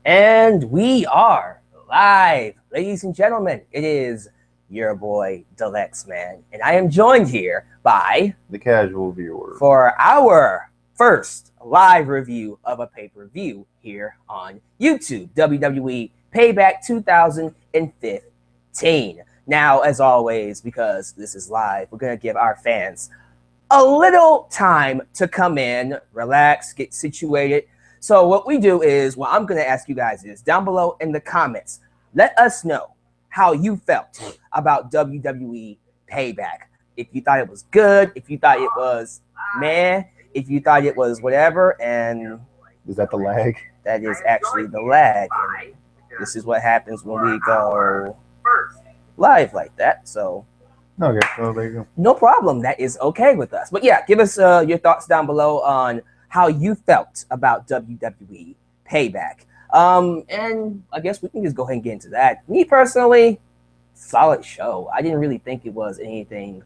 And we are live, ladies and gentlemen. It is your boy, Deluxe Man, and I am joined here by the casual viewer for our first live review of a pay-per-view here on YouTube, WWE Payback 2015. Now, as always, because this is live, we're going to give our fans a little time to come in, relax, get situated. So what we do is, what I'm going to ask you guys is, down below in the comments, let us know how you felt about WWE Payback. If you thought it was good, if you thought it was meh, if you thought it was whatever. And is that the lag? That is actually the lag. And this is what happens when we go live like that. So okay, well, there you go. No problem. That is okay with us. But yeah, give us your thoughts down below on how you felt about WWE Payback. And I guess we can just go ahead and get into that. Me personally, solid show. I didn't really think it was anything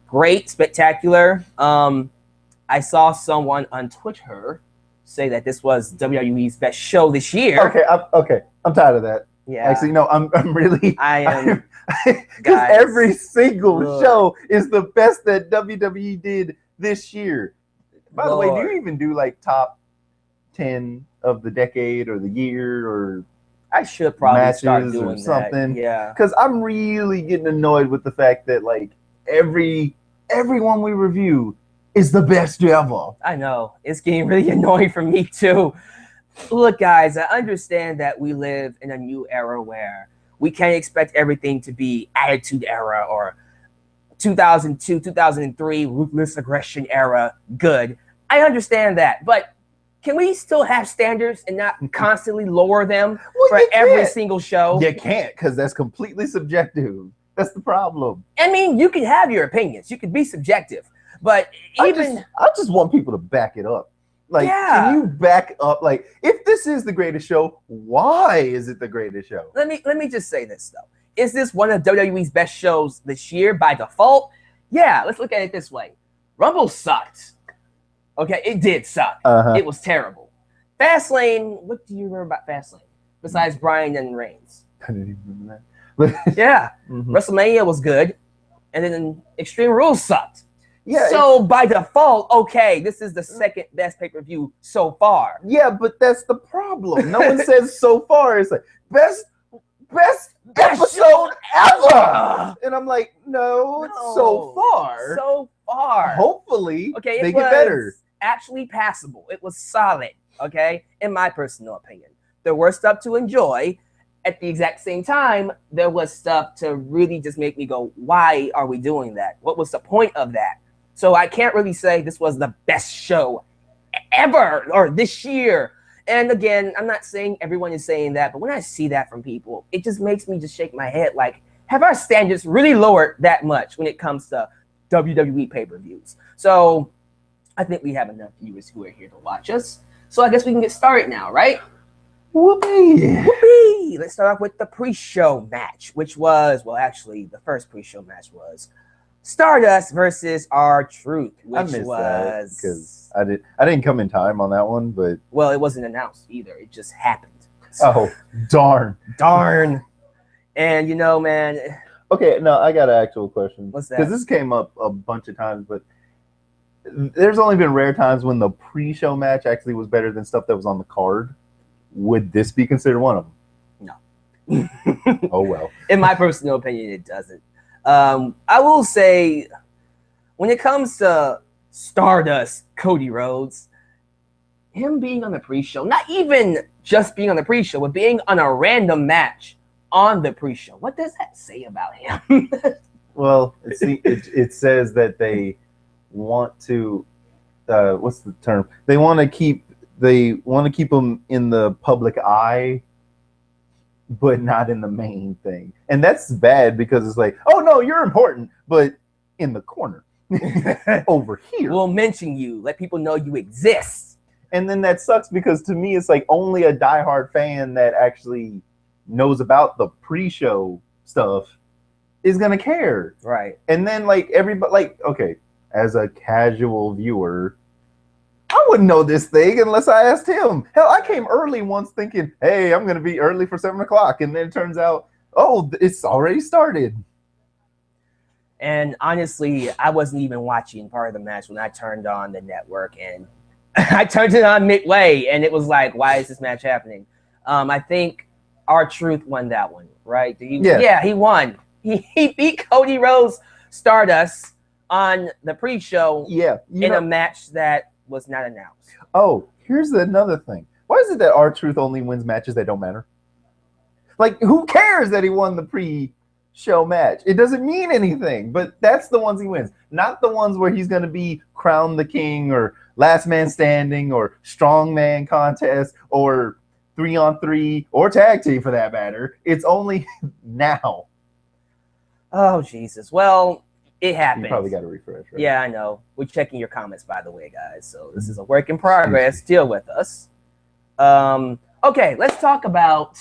great, spectacular. I saw someone on Twitter say that this was WWE's best show this year. I'm tired of that. Yeah. Actually, no, I'm really. I am. Because every single show is the best that WWE did this year. By the way, do you even do like top 10 of the decade or the year or? I should probably start doing something. That. Yeah. Because I'm really getting annoyed with the fact that like everyone we review is the best ever. I know. It's getting really annoying for me too. Look, guys, I understand that we live in a new era where we can't expect everything to be Attitude Era or 2002, 2003 Ruthless Aggression Era good. I understand that, but can we still have standards and not constantly lower them for every single show? You can't, because that's completely subjective. That's the problem. I mean, you can have your opinions. You can be subjective, but I just want people to back it up. Like, yeah. Can you back up? Like, if this is the greatest show, why is it the greatest show? Let me just say this, though. Is this one of WWE's best shows this year by default? Yeah, let's look at it this way. Rumble sucked. Okay, it did suck. It was terrible. Fastlane, what do you remember about Fastlane? Besides Bryan and Reigns. I didn't even remember that. Yeah. WrestleMania was good. And then Extreme Rules sucked. Yeah. So by default, okay, this is the second best pay-per-view so far. Yeah, but that's the problem. No one says so far. It's like best episode ever. And I'm like, no, it's so far. So far. Hopefully, okay, they get better. Actually passable. It was solid, okay, in my personal opinion. There were stuff to enjoy. At the exact same time, there was stuff to really just make me go, why are we doing that? What was the point of that? So I can't really say this was the best show ever or this year. And again, I'm not saying everyone is saying that, but when I see that from people, it just makes me just shake my head. Like, have our standards really lowered that much when it comes to WWE pay-per-views? So I think we have enough viewers who are here to watch us. So I guess we can get started now, right? Whoopee! Whoopee! Let's start off with the pre-show match, which was, well, actually, the first pre-show match was Stardust versus R-Truth, which was because I didn't come in time on that one, but well, it wasn't announced either. It just happened. So, darn. And you know, man. Okay, no, I got an actual question. What's that? Because this came up a bunch of times, but there's only been rare times when the pre-show match actually was better than stuff that was on the card. Would this be considered one of them? No. Oh well. In my personal opinion, it doesn't. I will say, when it comes to Stardust, Cody Rhodes, him being on the pre-show, not even just being on the pre-show, but being on a random match on the pre-show, what does that say about him? Well, it says that they want to, what's the term? They want to keep him in the public eye, but not in the main thing. And that's bad because it's like, oh no, you're important, but in the corner over here. We'll mention you, let people know you exist. And then that sucks because to me, it's like only a diehard fan that actually knows about the pre-show stuff is going to care. Right. And then like everybody, like, okay, as a casual viewer, I wouldn't know this thing unless I asked him. Hell, I came early once thinking, hey, I'm going to be early for 7 o'clock. And then it turns out, oh, it's already started. And honestly, I wasn't even watching part of the match when I turned on the network, and I turned it on midway, and it was like, why is this match happening? I think R-Truth won that one, right? Yeah, he won. He beat Cody Rhodes Stardust on the pre-show in a match that was not announced. Oh, here's another thing. Why is it that R-Truth only wins matches that don't matter? Like, who cares that he won the pre-show match? It doesn't mean anything, but that's the ones he wins. Not the ones where he's going to be crowned the king or last man standing or strongman contest or 3-on-3 or tag team for that matter. It's only now. Oh, Jesus. Well, it happened. You probably got to refresh, right? Yeah, I know. We're checking your comments, by the way, guys. So this is a work in progress. Deal with us. Okay, let's talk about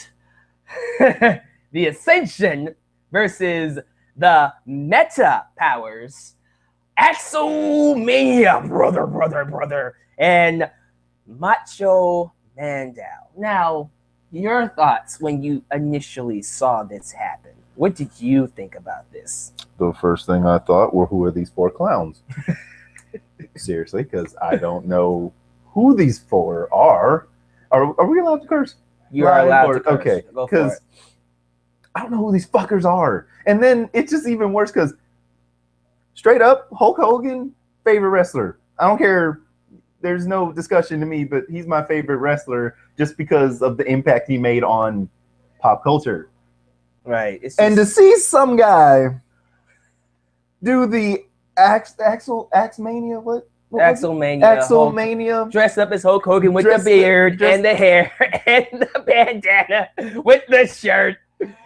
the Ascension versus the Meta Powers. Axelmania, brother, and Macho Mandel. Now, your thoughts when you initially saw this happen. What did you think about this? The first thing I thought were, who are these 4 clowns? Seriously, because I don't know who these 4 are. Are we allowed to curse? You are allowed to curse. Okay, because I don't know who these fuckers are. And then it's just even worse because straight up, Hulk Hogan, favorite wrestler. I don't care. There's no discussion to me, but he's my favorite wrestler just because of the impact he made on pop culture. Right. And to see some guy do the Axelmania, what? Axelmania. Dressed up as Hulk Hogan with the beard and the hair and the bandana with the shirt.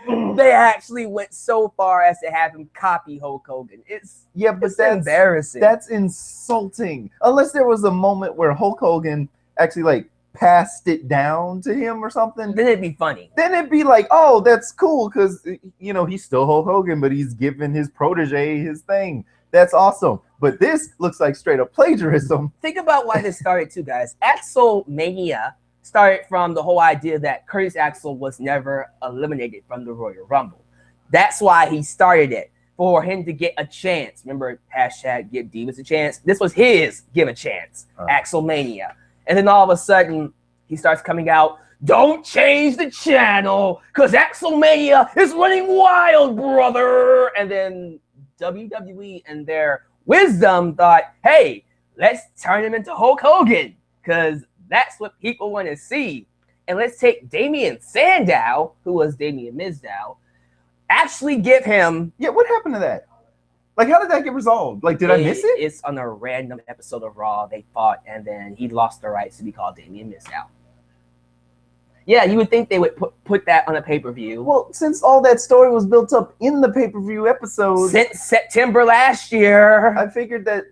They actually went so far as to have him copy Hulk Hogan. It's that's embarrassing. That's insulting. Unless there was a moment where Hulk Hogan actually like passed it down to him or something. Then it'd be funny. Then it'd be like, oh, that's cool because he's still Hulk Hogan, but he's giving his protege his thing. That's awesome. But this looks like straight up plagiarism. Think about why this started too, guys. Axelmania started from the whole idea that Curtis Axel was never eliminated from the Royal Rumble. That's why he started it, for him to get a chance. Remember, hashtag give Divas a chance? This was his give a chance, Axelmania. And then all of a sudden, he starts coming out, don't change the channel, because Axelmania is running wild, brother. And then WWE and their wisdom thought, hey, let's turn him into Hulk Hogan, because that's what people want to see. And let's take Damien Sandow, who was Damien Mizdow, actually give him... Yeah, what happened to that? Like, how did that get resolved? Like, did I miss it? It's on a random episode of Raw. They fought, and then he lost the rights to be called Damien Mizdow. Yeah, you would think they would put that on a pay-per-view. Well, since all that story was built up in the pay-per-view episode... Since September last year. I figured that...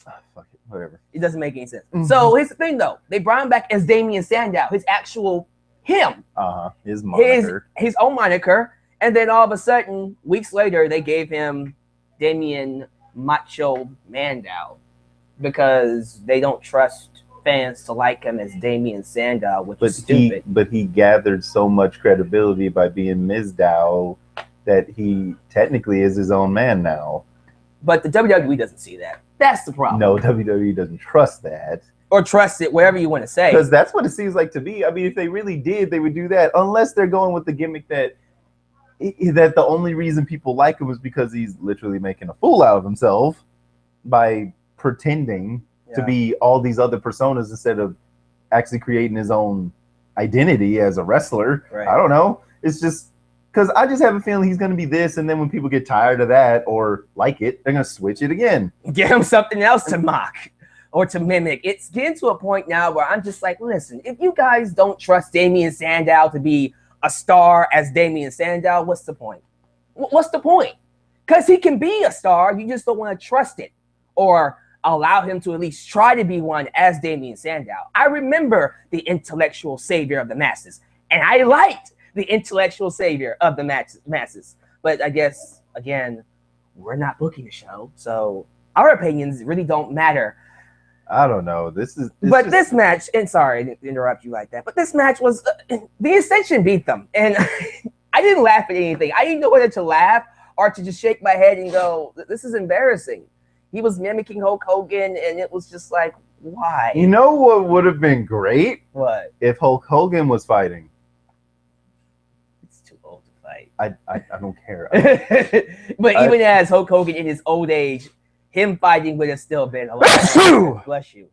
fuck it, whatever. It doesn't make any sense. Mm-hmm. So, here's the thing, though. They brought him back as Damien Sandow, his actual him. His moniker. His own moniker. And then all of a sudden, weeks later, they gave him Damien Macho Mandel because they don't trust fans to like him as Damien Sandow, which is stupid. But he gathered so much credibility by being Mizdow that he technically is his own man now. But the WWE doesn't see that. That's the problem. No, WWE doesn't trust that. Or trust it, whatever you want to say. Because that's what it seems like to me. I mean, if they really did, they would do that. Unless they're going with the gimmick that the only reason people like him is because he's literally making a fool out of himself by pretending to be all these other personas instead of actually creating his own identity as a wrestler. Right. I don't know. It's just because I just have a feeling he's going to be this, and then when people get tired of that or like it, they're going to switch it again. Get him something else to mock or to mimic. It's getting to a point now where I'm just like, listen, if you guys don't trust Damien Sandow to be a star as Damien Sandow, what's the point? What's the point? Because he can be a star, you just don't want to trust it or allow him to at least try to be one as Damien Sandow. I remember the intellectual savior of the masses, and I liked the intellectual savior of the masses. But I guess, again, we're not booking the show, so our opinions really don't matter. I don't know. This match, and sorry to interrupt you like that, but this match was the Ascension beat them, and I didn't laugh at anything. I didn't know whether to laugh or to just shake my head and go, "This is embarrassing." He was mimicking Hulk Hogan, and it was just like, why? You know what would have been great? What? If Hulk Hogan was fighting. It's too old to fight. I don't care. But even as Hulk Hogan in his old age, him fighting would have still been a lot. Bless you.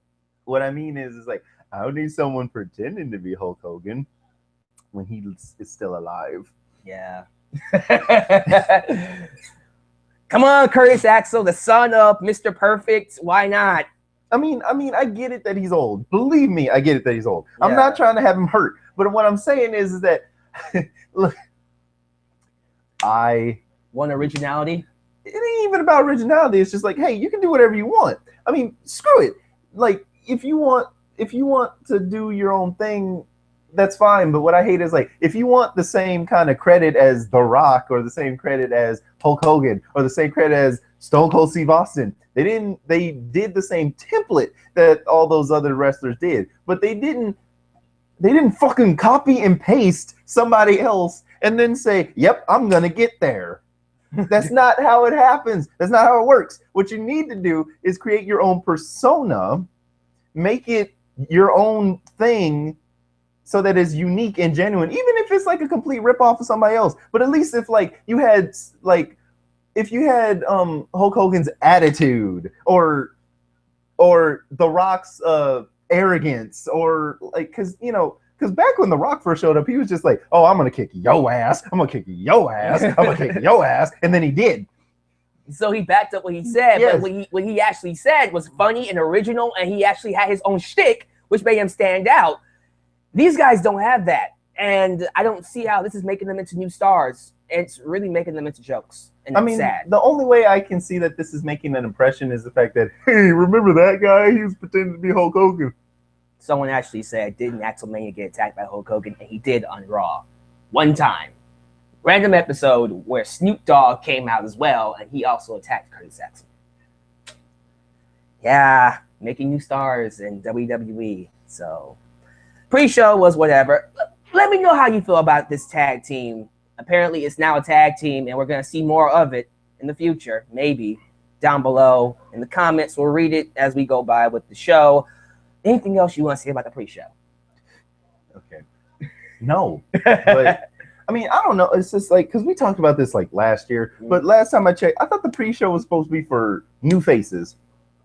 What I mean is like, I don't need someone pretending to be Hulk Hogan when he is still alive. Yeah. Come on, Curtis Axel, the son of Mr. Perfect. Why not? I mean, I get it that he's old. Believe me, I get it that he's old. Yeah. I'm not trying to have him hurt. But what I'm saying is that, look, I want originality. It ain't even about originality. It's just like, hey, you can do whatever you want. I mean, screw it. Like, if you want to do your own thing, that's fine. But what I hate is like, if you want the same kind of credit as The Rock or the same credit as Hulk Hogan or the same credit as Stone Cold Steve Austin, they did the same template that all those other wrestlers did, but they didn't fucking copy and paste somebody else and then say, yep, I'm gonna get there. That's not how it happens. That's not how it works. What you need to do is create your own persona, make it your own thing so that it's unique and genuine, even if it's like a complete ripoff of somebody else. But at least if like you had like, if you had Hulk Hogan's attitude or The Rock's arrogance, or like, because back when The Rock first showed up, he was just like, oh, I'm gonna kick your ass, I'm gonna kick your ass, I'm gonna kick your ass, and then he did. So he backed up what he said, yes. But what he actually said was funny and original, and he actually had his own shtick, which made him stand out. These guys don't have that, and I don't see how this is making them into new stars. It's really making them into jokes, and it's sad. The only way I can see that this is making an impression is the fact that, hey, remember that guy? He was pretending to be Hulk Hogan. Someone actually said, didn't Axelmania get attacked by Hulk Hogan? And he did on Raw. One time. Random episode where Snoop Dogg came out as well, and he also attacked Curtis Axel. Yeah, making new stars in WWE. So, pre-show was whatever. Let me know how you feel about this tag team. Apparently, it's now a tag team, and we're going to see more of it in the future, maybe, down below in the comments. We'll read it as we go by with the show. Anything else you want to say about the pre-show? Okay. No. But, I mean, I don't know. It's just like, because we talked about this like last year, but last time I checked, I thought the pre-show was supposed to be for new faces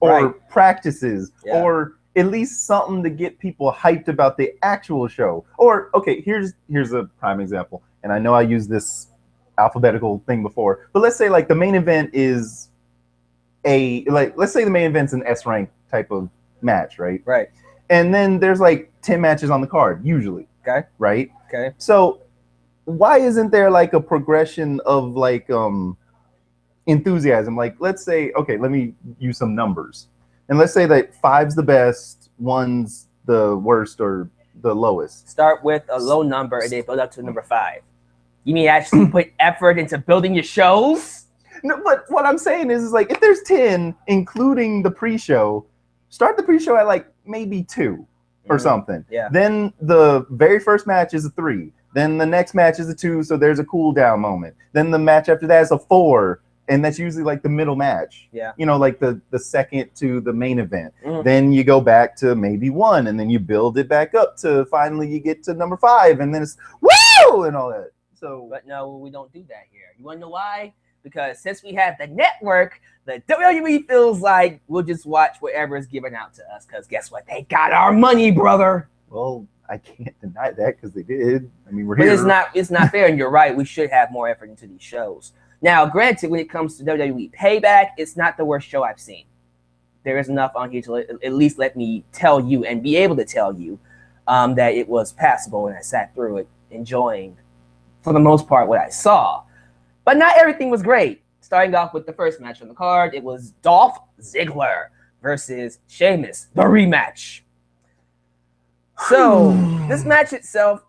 or practices or at least something to get people hyped about the actual show. Or, okay, here's a prime example. And I know I used this alphabetical thing before, but let's say like the main event is let's say the main event's an S rank type of match, right? Right. And then there's like 10 matches on the card, usually. Okay. Right? Okay. So why isn't there like a progression of like enthusiasm? Like, let's say, okay, let me use some numbers. And let's say that 5's the best, 1's the worst or the lowest. Start with a low number and then build up to number 5. You mean actually put effort into building your shows? No, but what I'm saying is like, if there's 10, including the pre-show, start the pre-show at like maybe 2 or something. Yeah. Then the very first match is a 3. Then the next match is a 2, so there's a cool down moment. Then the match after that is a 4, and that's usually like the middle match. Yeah. You know, like the second to the main event. Then you go back to maybe 1, and then you build it back up to finally you get to number 5, and then it's woo and all that. So, but no, we don't do that here. You want to know why? Because since we have the network, the WWE feels like we'll just watch whatever is given out to us. Because guess what? They got our money, brother. Well, I can't deny that because they did. I mean, we're but here. It's not fair, and you're right. We should have more effort into these shows. Now, granted, when it comes to WWE Payback, it's not the worst show I've seen. There is enough on here to at least let me tell you and be able to tell you that it was passable, and I sat through it, enjoying, for the most part, what I saw. But not everything was great. Starting off with the first match on the card, it was Dolph Ziggler versus Sheamus, the rematch. So, this match itself,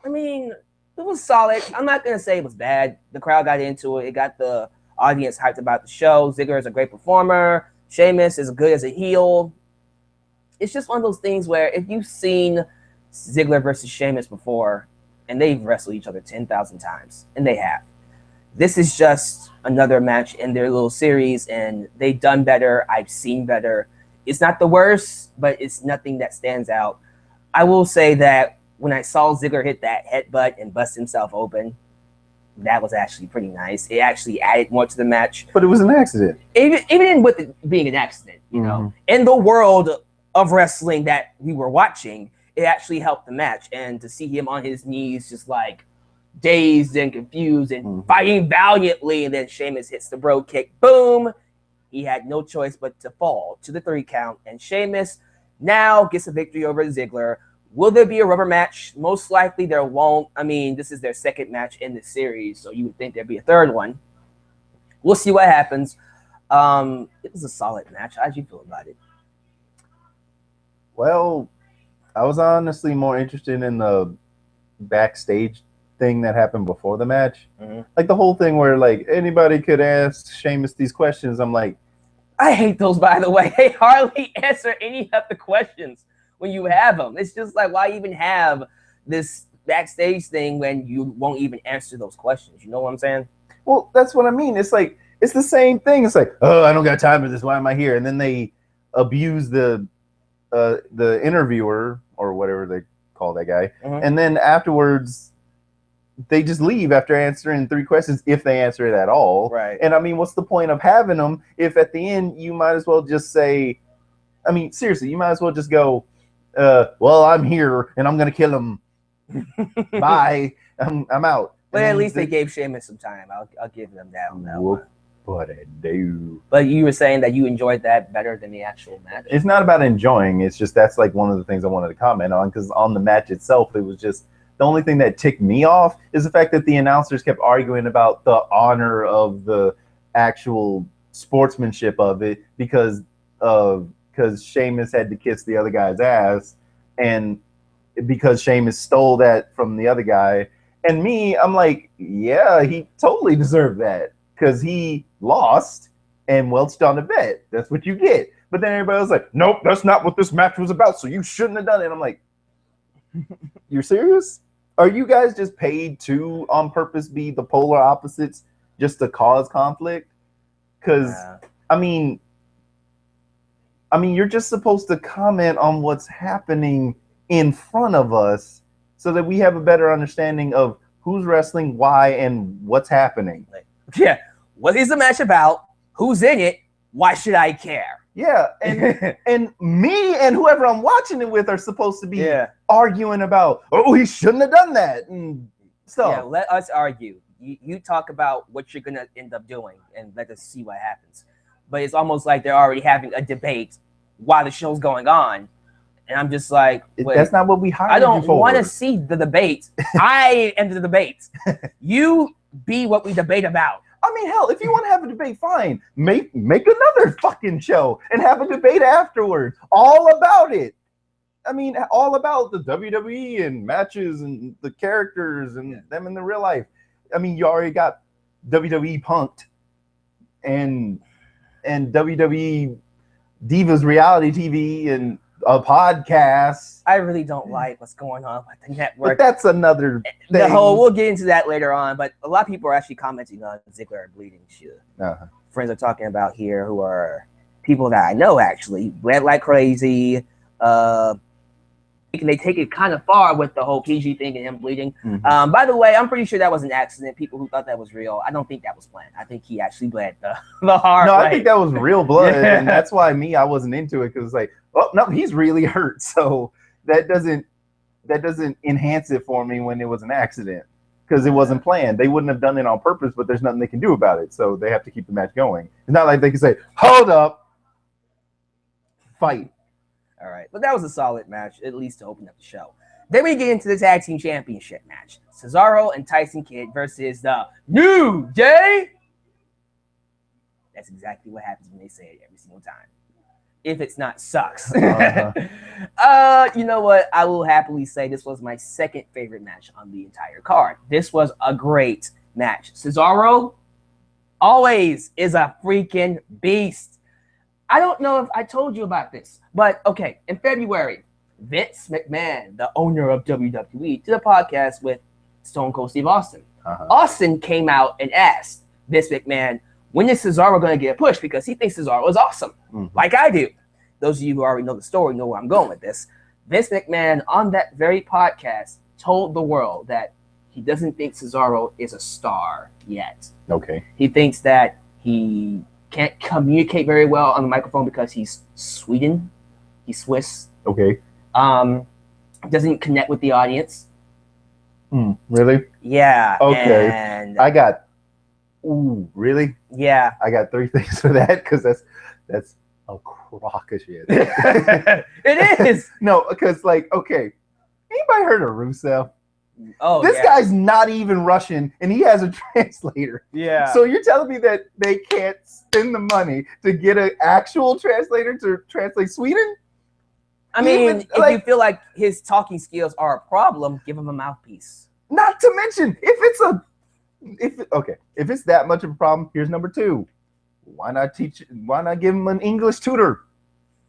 I mean, it was solid. I'm not going to say it was bad. The crowd got into it. It got the audience hyped about the show. Ziggler is a great performer. Sheamus is good as a heel. it's just one of those things where if you've seen Ziggler versus Sheamus before, and they've wrestled each other 10,000 times, and they have. This is just another match in their little series, and they've done better. I've seen better. It's not the worst, but it's nothing that stands out. I will say that when I saw Ziggler hit that headbutt and bust himself open, that was actually pretty nice. It actually added more to the match. But it was an accident. Even with it being an accident, you know, in the world of wrestling that we were watching, it actually helped the match. And to see him on his knees, just like dazed and confused and fighting valiantly, and then Sheamus hits the bro kick, boom. He had no choice but to fall to the 3 count. And Sheamus now gets a victory over Ziggler. Will there be a rubber match? Most likely there won't. I mean, this is their second match in the series, so you would think there'd be a third one. We'll see what happens. It was a solid match. How'd you feel about it? Well, I was honestly more interested in the backstage thing that happened before the match. Like the whole thing where like anybody could ask Sheamus these questions. I'm like, I hate those, by the way. They hardly answer any of the questions when you have them. It's just like, why even have this backstage thing when you won't even answer those questions? You know what I'm saying? Well, that's what I mean. It's like, it's the same thing. It's like, oh, I don't got time for this. Why am I here? And then they abuse the interviewer or whatever they call that guy. And then afterwards, they just leave after answering 3 questions, if they answer it at all. Right. And I mean, what's the point of having them if at the end you might as well just say, I mean, seriously, you might as well just go, well, I'm here and I'm going to kill him. Bye. I'm out. But at least they gave Sheamus some time. I'll give them that on that one. What I do. But you were saying that you enjoyed that better than the actual match. It's not about enjoying. It's just that's like one of the things I wanted to comment on, because on the match itself, it was just the only thing that ticked me off is the fact that the announcers kept arguing about the honor of the actual sportsmanship of it because Sheamus had to kiss the other guy's ass, and because Sheamus stole that from the other guy. And me, I'm like, yeah, he totally deserved that because he lost and welched on a bet. That's what you get. But then everybody was like, nope, that's not what this match was about, so you shouldn't have done it. And I'm like, you're serious? Are you guys just paid to on purpose be the polar opposites just to cause conflict? Because I mean, you're just supposed to comment on what's happening in front of us so that we have a better understanding of who's wrestling, why, and what's happening. Yeah. What is the match about? Who's in it? Why should I care? Yeah, and me and whoever I'm watching it with are supposed to be arguing about, oh, he shouldn't have done that and stuff. Yeah, let us argue. You talk about what you're going to end up doing and let us see what happens. But it's almost like they're already having a debate while the show's going on. And I'm just like, wait, that's not what we hired you for. I don't want to see the debate. I am the debate. You be what we debate about. I mean, hell, if you want to have a debate, fine. Make another fucking show and have a debate afterwards. All about it. I mean, all about the WWE and matches and the characters and them in the real life. I mean, you already got WWE Punked and WWE Divas reality TV and a podcast. I really don't like what's going on with the network. But that's another thing. We'll get into that later on, but a lot of people are actually commenting on Ziggler bleeding shit. Friends are talking about here who are people that I know actually bled like crazy. They take it kind of far with the whole PG thing and him bleeding. By the way, I'm pretty sure that was an accident. People who thought that was real, I don't think that was planned. I think he actually bled the heart. No, I think that was real blood, and that's why I wasn't into it, because like, oh no, he's really hurt. So that doesn't enhance it for me when it was an accident, because it wasn't planned. They wouldn't have done it on purpose, but there's nothing they can do about it. So they have to keep the match going. It's not like they can say, hold up, fight. All right, but that was a solid match, at least to open up the show. Then we get into the Tag Team Championship match. Cesaro and Tyson Kidd versus the New Day. That's exactly what happens when they say it every single time. If it's not sucks. You know what? I will happily say this was my second favorite match on the entire card. This was a great match. Cesaro always is a freaking beast. I don't know if I told you about this, but okay, in February, Vince McMahon, the owner of WWE, did a podcast with Stone Cold Steve Austin. Austin came out and asked Vince McMahon, when is Cesaro going to get a push? Because he thinks Cesaro is awesome, like I do. Those of you who already know the story know where I'm going with this. Vince McMahon, on that very podcast, told the world that he doesn't think Cesaro is a star yet. Okay. He thinks that he can't communicate very well on the microphone because he's Sweden. He's Swiss. Okay. Doesn't connect with the audience. Really? Yeah. Okay. And I got. Ooh, really? Yeah. I got 3 things for that because that's a crock of shit. It is. No, because like, okay, anybody heard of Rusev? Oh, this guy's not even Russian, and he has a translator. Yeah. So you're telling me that they can't spend the money to get an actual translator to translate Sweden? I mean, if you feel like his talking skills are a problem, give him a mouthpiece. Not to mention, if it's that much of a problem, here's number 2. Why not give him an English tutor?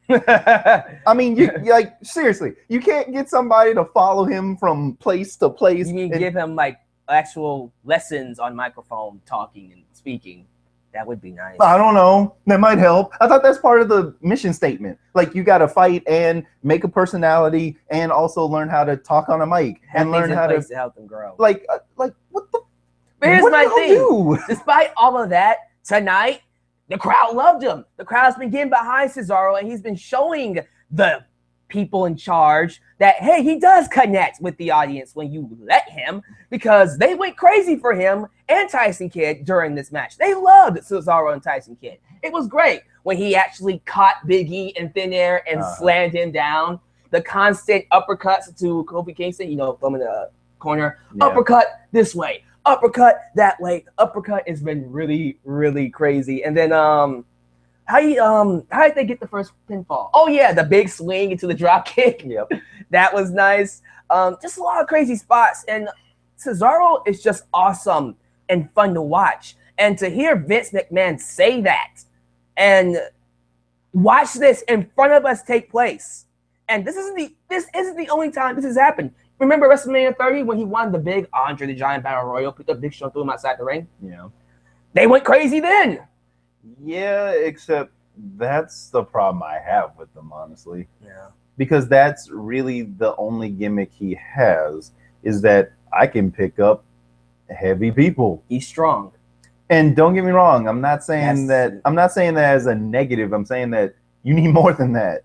I mean, you like seriously, you can't get somebody to follow him from place to place. You mean give him like actual lessons on microphone talking and speaking? That would be nice. I don't know. That might help. I thought that's part of the mission statement. Like you got to fight and make a personality, and also learn how to talk on a mic and learn how to help them grow. Like what the? But here's my thing. Do? Despite all of that, tonight the crowd loved him. The crowd's been getting behind Cesaro, and he's been showing the people in charge that, hey, he does connect with the audience when you let him, because they went crazy for him and Tyson Kidd during this match. They loved Cesaro and Tyson Kidd. It was great when he actually caught Big E in thin air and slammed him down. The constant uppercuts to Kofi Kingston, throw him in the corner. Yeah. Uppercut this way. Uppercut that way. Uppercut has been really, really crazy. And then how did they get the first pinfall? Oh yeah, the big swing into the drop kick. Yep. That was nice. Just a lot of crazy spots. And Cesaro is just awesome and fun to watch. And to hear Vince McMahon say that and watch this in front of us take place. And this isn't the only time this has happened. Remember WrestleMania 30 when he won the big Andre the Giant Battle Royal, picked up Big Show, threw him outside the ring? Yeah. They went crazy then. Yeah, except that's the problem I have with them, honestly. Yeah. Because that's really the only gimmick he has, is that I can pick up heavy people. He's strong. And don't get me wrong, I'm not saying that as a negative. I'm saying that you need more than that.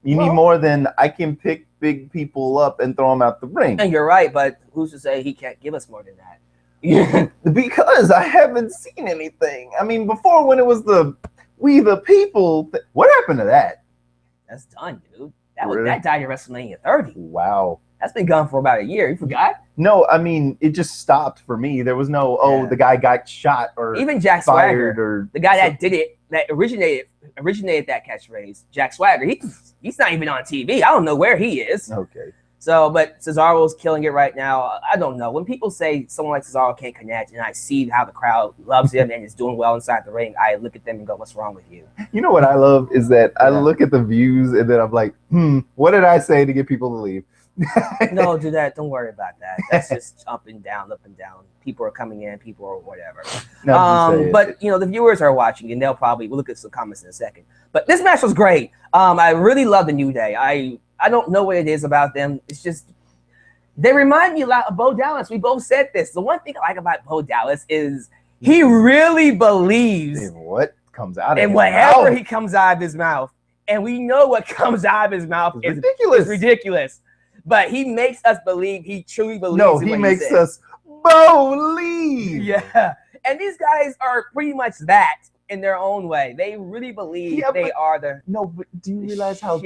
You need more than I can pick big people up and throw them out the ring. And you're right, but who's to say he can't give us more than that? Because I haven't seen anything. I mean, before when it was the We the People, what happened to that? That's done, dude. That died at WrestleMania 30. Wow. That's been gone for about a year. You forgot? No, I mean, it just stopped for me. There was no, the guy got shot or even Jack Swagger, or the guy that did it, that originated that catchphrase, Jack Swagger. He's not even on TV. I don't know where he is. Okay. So, but Cesaro's killing it right now. I don't know. When people say someone like Cesaro can't connect, and I see how the crowd loves him and is doing well inside the ring, I look at them and go, what's wrong with you? You know what I love is that I look at the views and then I'm like, what did I say to get people to leave? No, do that. Don't worry about that. That's just up and down. People are coming in, people are whatever. But the viewers are watching, and we'll look at some comments in a second. But this match was great. I really love the New Day. I don't know what it is about them. It's just they remind me a lot of Bo Dallas. We both said this. The one thing I like about Bo Dallas is he really believes in what comes out of his whatever he comes out of his mouth. And we know what comes out of his mouth is ridiculous. It's ridiculous. But he makes us believe he truly believes. No, he makes us believe. Yeah. And these guys are pretty much that in their own way. They really believe they are the. No, but do you realize how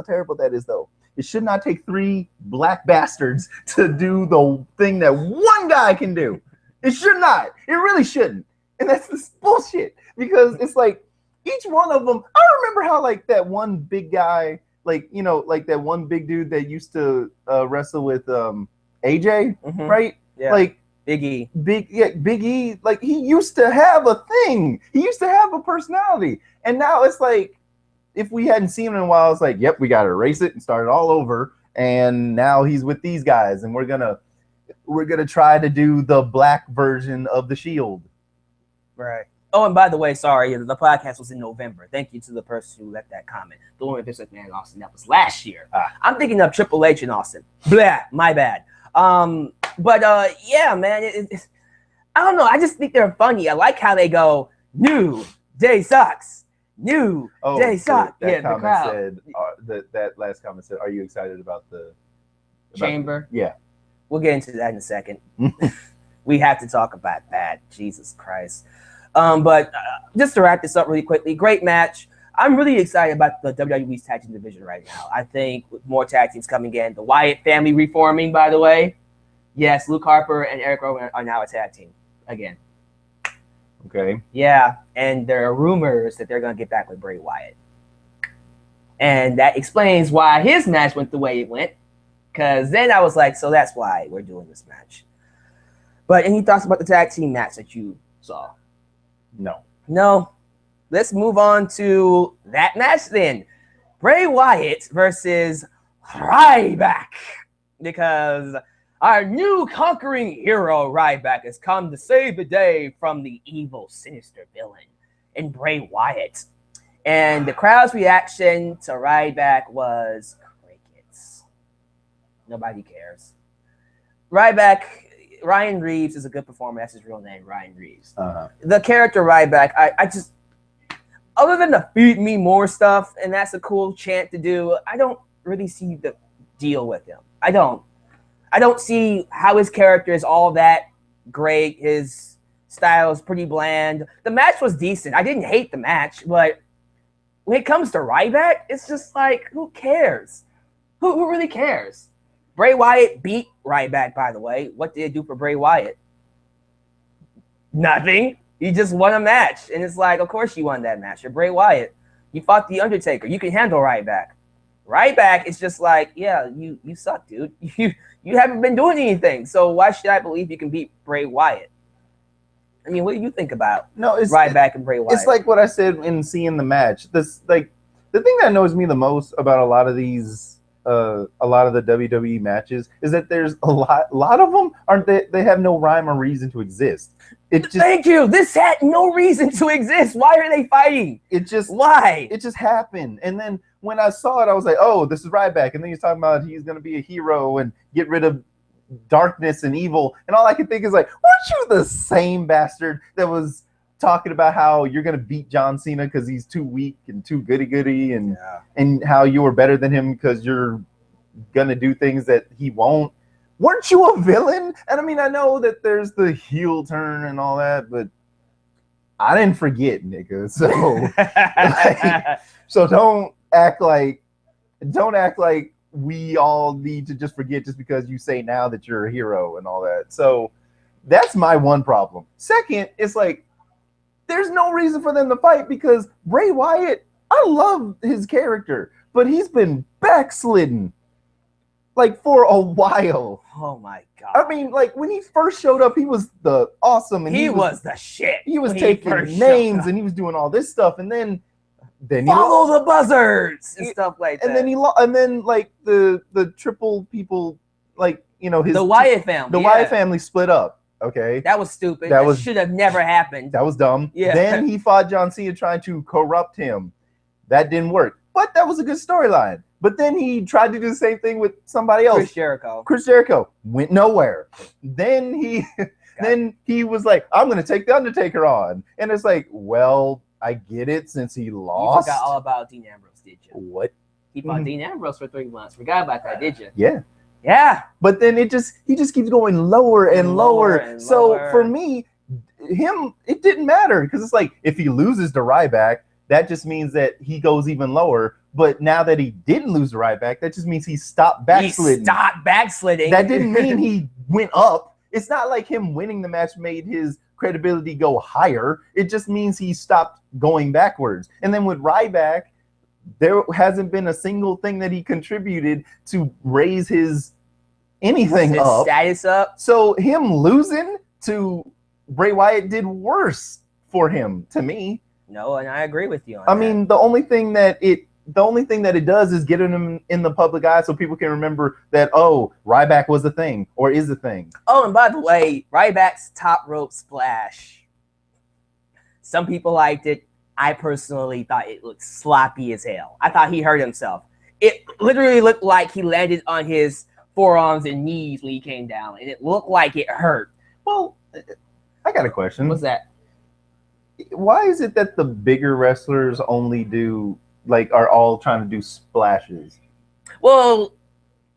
terrible that is, though? It should not take 3 black bastards to do the thing that one guy can do. It should not. It really shouldn't. And that's this bullshit. Because it's like each one of them. I remember how like that one big guy. Like that one big dude that used to wrestle with AJ, right? Yeah. Like Big E. Big E, like he used to have a thing. He used to have a personality. And now it's like, if we hadn't seen him in a while, it's like, yep, we got to erase it and start it all over. And now he's with these guys, and we're gonna try to do the black version of the Shield. Right. Oh, and by the way, sorry, the podcast was in November. Thank you to the person who left that comment. The one with Vince McMahon and Austin, that was last year. I'm thinking of Triple H and Austin. Blah, my bad. But yeah, man, it's I don't know. I just think they're funny. I like how they go, new day sucks. New day sucks. That yeah, comment the crowd. Said, that last comment said, are you excited about the Chamber? Yeah. We'll get into that in a second. We have to talk about that. Jesus Christ. But just to wrap this up really quickly, great match. I'm really excited about the WWE's tag team division right now. I think with more tag teams coming in, the Wyatt family reforming, by the way. Yes, Luke Harper and Eric Rowan are now a tag team again. Okay. Yeah, and there are rumors that they're going to get back with Bray Wyatt. And that explains why his match went the way it went. Because then I was like, so that's why we're doing this match. But any thoughts about the tag team match that you saw? No. Let's move on to that match then. Bray Wyatt versus Ryback. Because our new conquering hero, Ryback, has come to save the day from the evil, sinister villain in Bray Wyatt. And the crowd's reaction to Ryback was crickets. Nobody cares. Ryback, Ryan Reeves is a good performer. That's his real name, Ryan Reeves. The character Ryback, I just, other than the feed me more stuff, and that's a cool chant to do, I don't really see the deal with him. I don't see how his character is all that great. His style is pretty bland. The match was decent. I didn't hate the match, but when it comes to Ryback, it's just like, who cares? Who really cares? Bray Wyatt beat Ryback, by the way. What did it do for Bray Wyatt? Nothing. He just won a match. And it's like, of course you won that match. You're Bray Wyatt. You fought The Undertaker. You can handle Ryback. Ryback is just like, yeah, you suck, dude. You haven't been doing anything. So why should I believe you can beat Bray Wyatt? I mean, what do you think about Ryback and Bray Wyatt? It's like what I said in seeing the match. This, like, the thing that annoys me the most about a lot of these, a lot of the WWE matches is that there's a lot of them they have no rhyme or reason to exist. Thank you. This had no reason to exist. Why are they fighting? Why? It just happened. And then when I saw it, I was like, oh, this is Ryback. And then he's talking about he's going to be a hero and get rid of darkness and evil. And all I can think is like, weren't you the same bastard that was talking about how you're going to beat John Cena because he's too weak and too goody-goody and how you were better than him because you're going to do things that he won't? Weren't you a villain? And I mean, I know that there's the heel turn and all that, but I didn't forget, nigga. So, so don't act like we all need to just forget just because you say now that you're a hero and all that. So that's my one problem. Second, it's like, there's no reason for them to fight because Bray Wyatt, I love his character, but he's been backslidden like for a while. Oh my God. I mean, like when he first showed up, he was the awesome and he was the shit. He was taking names and he was doing all this stuff, and then follow the buzzards and stuff like that. And then like the triple people, like, you know, the Wyatt family. The Wyatt family split up. Okay. That was stupid. That should have never happened. That was dumb. Yeah. Then he fought John Cena trying to corrupt him. That didn't work. But that was a good storyline. But then he tried to do the same thing with somebody else. Chris Jericho went nowhere. Then he was like, I'm going to take The Undertaker on. And it's like, well, I get it since he lost. You forgot all about Dean Ambrose, did you? What? He fought Dean Ambrose for 3 months. Forgot about that, did you? Yeah. Yeah. But then he just keeps going lower and lower. So for me, it didn't matter because it's like if he loses to Ryback, that just means that he goes even lower. But now that he didn't lose to Ryback, that just means he stopped backsliding. That didn't mean he went up. It's not like him winning the match made his credibility go higher. It just means he stopped going backwards. And then with Ryback, there hasn't been a single thing that he contributed to raise his anything his up. status up. So him losing to Bray Wyatt did worse for him, to me. No, and I agree with you on I that. mean, the only thing that it does is get him in the public eye so people can remember that, oh, Ryback was a thing or is a thing. Oh, and by the way, Ryback's top rope splash. Some people liked it. I personally thought it looked sloppy as hell. I thought he hurt himself. It literally looked like he landed on his forearms and knees when he came down, and it looked like it hurt. Well, I got a question. What's that? Why is it that the bigger wrestlers only do, like, are all trying to do splashes? Well,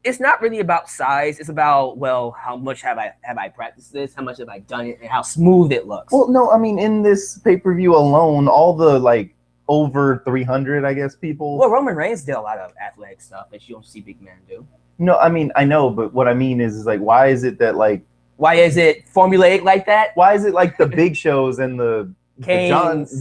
it's not really about size. It's about, well, how much have I practiced this? How much have I done it? And how smooth it looks. Well, no, I mean, in this pay-per-view alone, all the, like, over 300, I guess, people. Well, Roman Reigns did a lot of athletic stuff that you don't see big men do. No, I mean, I know, but what I mean is like, why is it that, like... Why is it formulaic like that? Why is it like the Big Shows and the Canes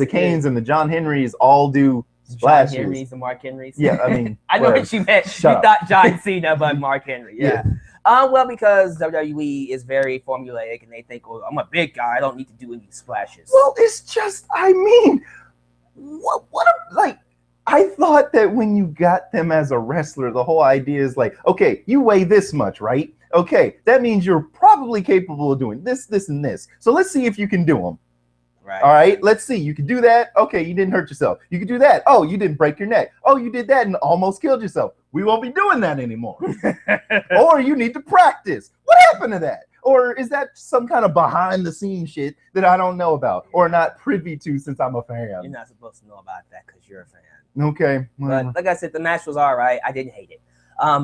and the John Henrys all do splashes? John Henrys and Mark Henrys. Yeah, I mean, I know what you meant. Shut you up. thought John Cena, but Mark Henry. Yeah. Well, because WWE is very formulaic, and they think, "Well, I'm a big guy. I don't need to do any splashes." Well, it's just, I mean, like, I thought that when you got them as a wrestler, the whole idea is like, okay, you weigh this much, right? Okay, that means you're probably capable of doing this, this, and this. So let's see if you can do them. Right. All right, let's see. You can do that. Okay, you didn't hurt yourself. You can do that. Oh, you didn't break your neck. Oh, you did that and almost killed yourself. We won't be doing that anymore. Or you need to practice. What happened to that? Or is that some kind of behind-the-scenes shit that I don't know about or not privy to since I'm a fan? You're not supposed to know about that because you're a fan. Okay. But like I said, the match was all right. I didn't hate it.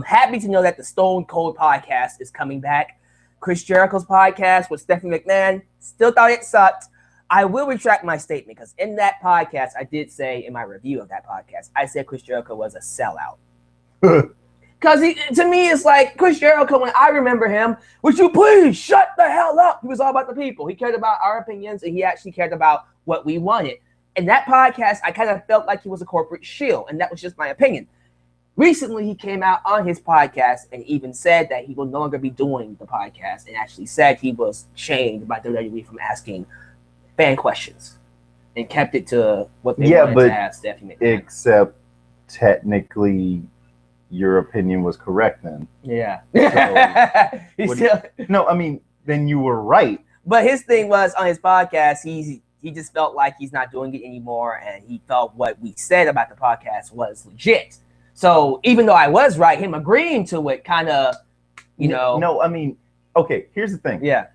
Happy to know that the Stone Cold podcast is coming back. Chris Jericho's podcast with Stephanie McMahon. Still thought it sucked. I will retract my statement because in that podcast, I did say in my review of that podcast, I said Chris Jericho was a sellout. Because to me, it's like Chris Jericho, when I remember him, would you please shut the hell up? He was all about the people. He cared about our opinions, and he actually cared about what we wanted. In that podcast, I kind of felt like he was a corporate shill, and that was just my opinion. Recently, he came out on his podcast and even said that he will no longer be doing the podcast and actually said he was shamed by WWE from asking fan questions and kept it to what they wanted to ask Stephanie McMahon. Except technically your opinion was correct then. Yeah. So, no, I mean, then you were right. But his thing was on his podcast, he just felt like he's not doing it anymore, and he felt what we said about the podcast was legit. So even though I was right, him agreeing to it kind of, No, I mean, okay, here's the thing. Yeah.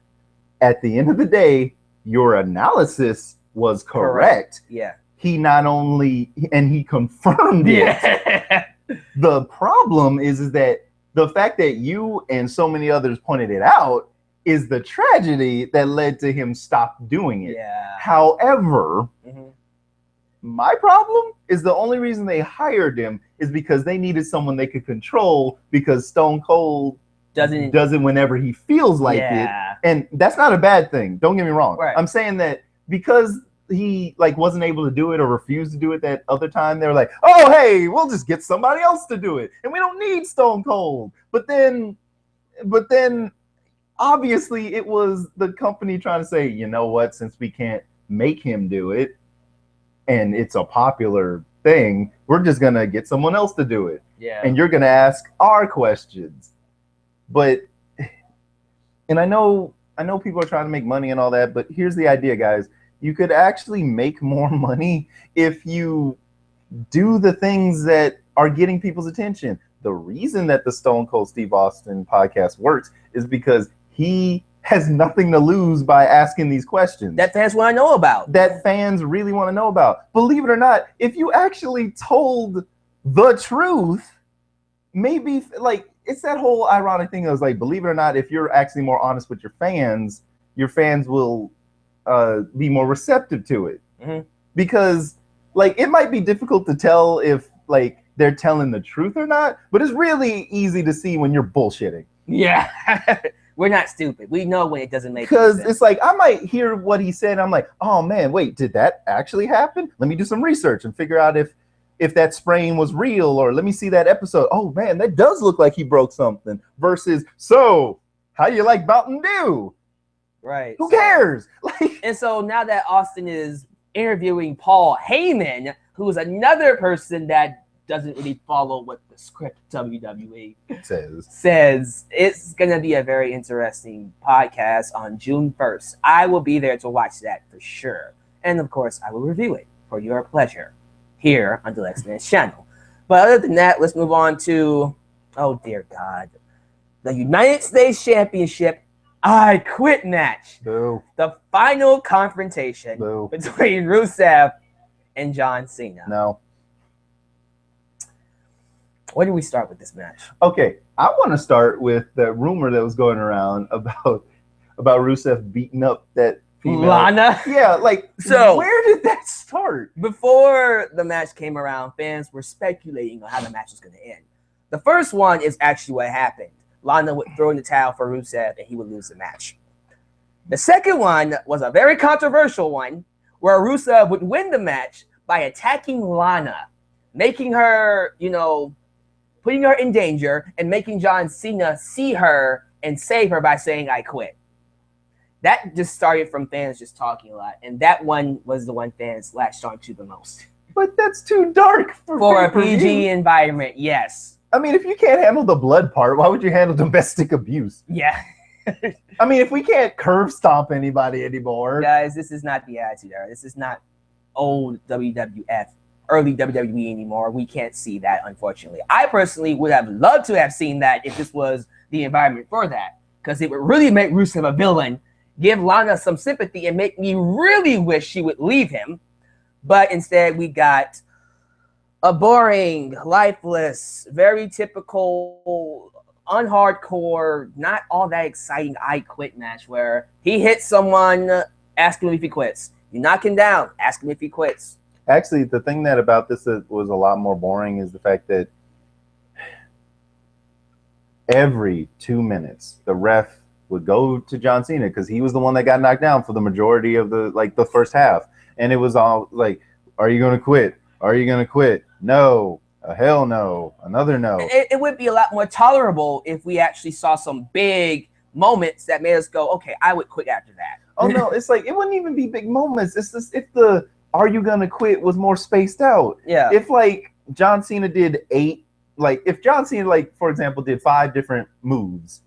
At the end of the day, your analysis was correct. Yeah. He not only, and he confirmed it. Yeah. The problem is that the fact that you and so many others pointed it out is the tragedy that led to him stop doing it. Yeah. However, my problem is the only reason they hired him is because they needed someone they could control because Stone Cold doesn't whenever he feels like it. And that's not a bad thing. Don't get me wrong. Right. I'm saying that because he wasn't able to do it or refused to do it that other time, they were like, oh, hey, we'll just get somebody else to do it. And we don't need Stone Cold. But then obviously it was the company trying to say, you know what, since we can't make him do it and it's a popular thing, we're just going to get someone else to do it. Yeah. And you're going to ask our questions. But, and I know people are trying to make money and all that, but here's the idea, guys. You could actually make more money if you do the things that are getting people's attention. The reason that the Stone Cold Steve Austin podcast works is because he has nothing to lose by asking these questions. That fans want to know about. That fans really want to know about. Believe it or not, if you actually told the truth, maybe it's that whole ironic thing of like, believe it or not, if you're actually more honest with your fans will be more receptive to it. Because it might be difficult to tell if they're telling the truth or not, but it's really easy to see when you're bullshitting. Yeah. We're not stupid. We know when it doesn't make sense. Because it's like, I might hear what he said. I'm like, oh man, wait, did that actually happen? Let me do some research and figure out if if that sprain was real, or let me see that episode. Oh man, that does look like he broke something. Versus, so how you like Mountain Dew? Right. Who cares? And so now that Austin is interviewing Paul Heyman, who is another person that doesn't really follow what the script WWE says, it's going to be a very interesting podcast on June 1st. I will be there to watch that for sure. And of course, I will review it for your pleasure here on the Lex Man's channel. But other than that, let's move on to, oh dear God, the United States Championship I Quit match. Boo. The final confrontation between Rusev and John Cena. No. Where do we start with this match? Okay, I want to start with the rumor that was going around about Rusev beating up that female. Lana? Yeah, like, so where did that start? Before the match came around, fans were speculating on how the match was going to end. The first one is actually what happened. Lana would throw in the towel for Rusev and he would lose the match. The second one was a very controversial one where Rusev would win the match by attacking Lana, making her, putting her in danger and making John Cena see her and save her by saying, I quit. That just started from fans just talking a lot. And that one was the one fans latched onto the most. But that's too dark for a PG environment, yes. I mean, if you can't handle the blood part, why would you handle domestic abuse? Yeah. I mean, if we can't curb stomp anybody anymore. Guys, this is not the Attitude Era. This is not old WWF, early WWE anymore. We can't see that, unfortunately. I personally would have loved to have seen that if this was the environment for that, because it would really make Rusev a villain, give Lana some sympathy, and make me really wish she would leave him. But instead, we got a boring, lifeless, very typical, unhardcore, not all that exciting I Quit match where he hits someone, ask him if he quits. You knock him down, ask him if he quits. Actually, the thing that about this was a lot more boring is the fact that every 2 minutes, the ref would go to John Cena because he was the one that got knocked down for the majority of the first half. And it was all like, are you going to quit? Are you going to quit? No. A hell no. Another no. It would be a lot more tolerable if we actually saw some big moments that made us go, okay, I would quit after that. Oh, no. It's like, it wouldn't even be big moments. It's just if the are you going to quit was more spaced out. Yeah. If, like, John Cena did 8, like, if John Cena, like, for example, did 5 different moves,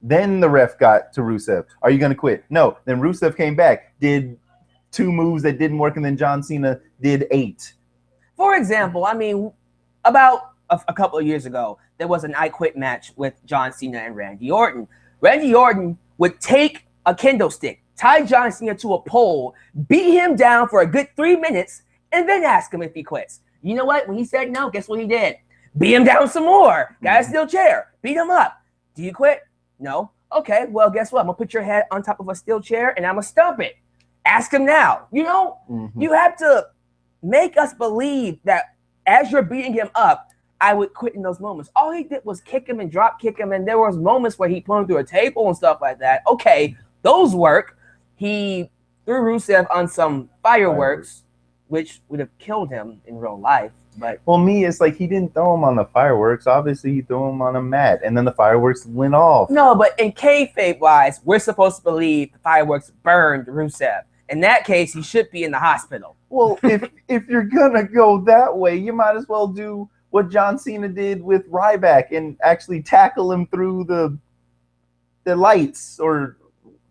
then the ref got to Rusev. Are you going to quit? No. Then Rusev came back, did 2 moves that didn't work, and then John Cena did 8. For example, I mean, about a couple of years ago, there was an I Quit match with John Cena and Randy Orton. Randy Orton would take a kendo stick, tie John Cena to a pole, beat him down for a good 3 minutes, and then ask him if he quits. You know what? When he said no, guess what he did? Beat him down some more. Got a steel chair. Beat him up. Do you quit? No. Okay, well, guess what? I'm going to put your head on top of a steel chair, and I'm going to stomp it. Ask him now. You have to make us believe that as you're beating him up, I would quit in those moments. All he did was kick him and drop kick him, and there was moments where he put him through a table and stuff like that. Okay, those work. He threw Rusev on some fireworks, which would have killed him in real life. But well, it's like he didn't throw him on the fireworks. Obviously, he threw him on a mat, and then the fireworks went off. No, but in kayfabe-wise, we're supposed to believe the fireworks burned Rusev. In that case, he should be in the hospital. Well, if you're gonna go that way, you might as well do what John Cena did with Ryback and actually tackle him through the lights, or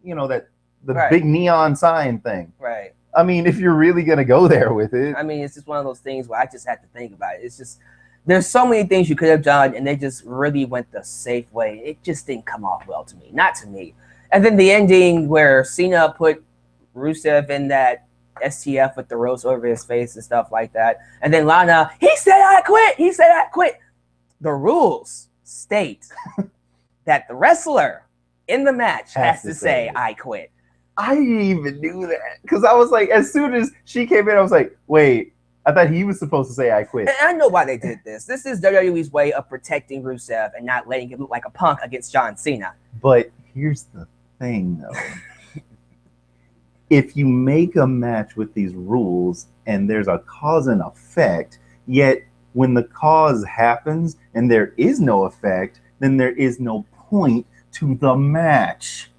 the big neon sign thing. Right. I mean, if you're really gonna go there with it. I mean, it's just one of those things where I just had to think about it. It's just there's so many things you could have done, and they just really went the safe way. It just didn't come off well to me, not to me. And then the ending where Cena put Rusev in that STF with the rose over his face and stuff like that. And then Lana, he said I quit. He said I quit. The rules state that the wrestler in the match has to say I quit. I didn't even knew that because I was like, as soon as she came in, I was like, wait, I thought he was supposed to say I quit. And I know why they did this. This is WWE's way of protecting Rusev and not letting him look like a punk against John Cena. But here's the thing, though. If you make a match with these rules and there's a cause and effect, Yet when the cause happens and there is no effect, then there is no point to the match.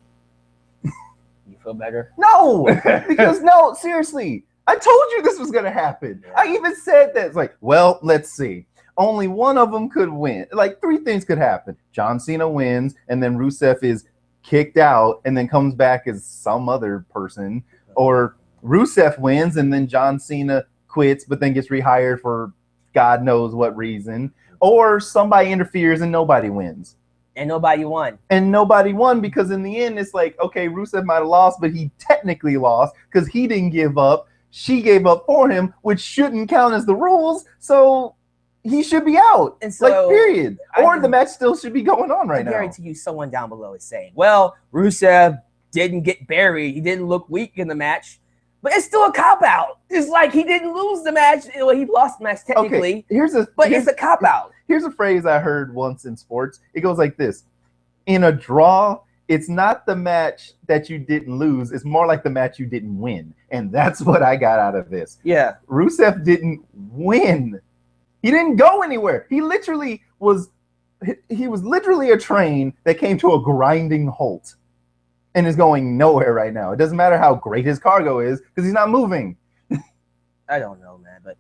You feel better? No, because no, seriously, I told you this was gonna happen. I even said that. It's like, well, let's see. Only one of them could win. Like 3 things could happen. John Cena wins, and then Rusev is kicked out, and then comes back as some other person, or Rusev wins, and then John Cena quits, but then gets rehired for God knows what reason, or somebody interferes and nobody wins. And nobody won. And nobody won because in the end, it's like, okay, Rusev might have lost, but he technically lost because he didn't give up. She gave up for him, which shouldn't count as the rules. So he should be out. And so, like, period. Or the match still should be going on right now. I guarantee you someone down below is saying, well, Rusev didn't get buried. He didn't look weak in the match. But it's still a cop-out. It's like he didn't lose the match. Well, he lost the match technically. Okay, it's a cop-out. Here's a phrase I heard once in sports. It goes like this. In a draw, it's not the match that you didn't lose. It's more like the match you didn't win. And that's what I got out of this. Yeah. Rusev didn't win. He didn't go anywhere. He literally was literally a train that came to a grinding halt and is going nowhere right now. It doesn't matter how great his cargo is because he's not moving. I don't know, man. But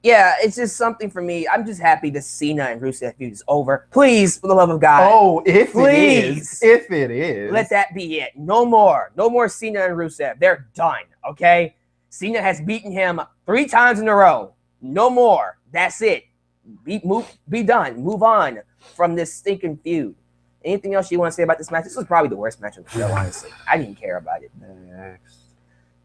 yeah, it's just something for me. I'm just happy the Cena and Rusev feud is over. Please, for the love of God. Oh, if it is. Let that be it. No more Cena and Rusev. They're done, okay? Cena has beaten him 3 times in a row. No more. That's it. Be done. Move on from this stinking feud. Anything else you want to say about this match? This was probably the worst match of the show, honestly. I didn't care about it. Next.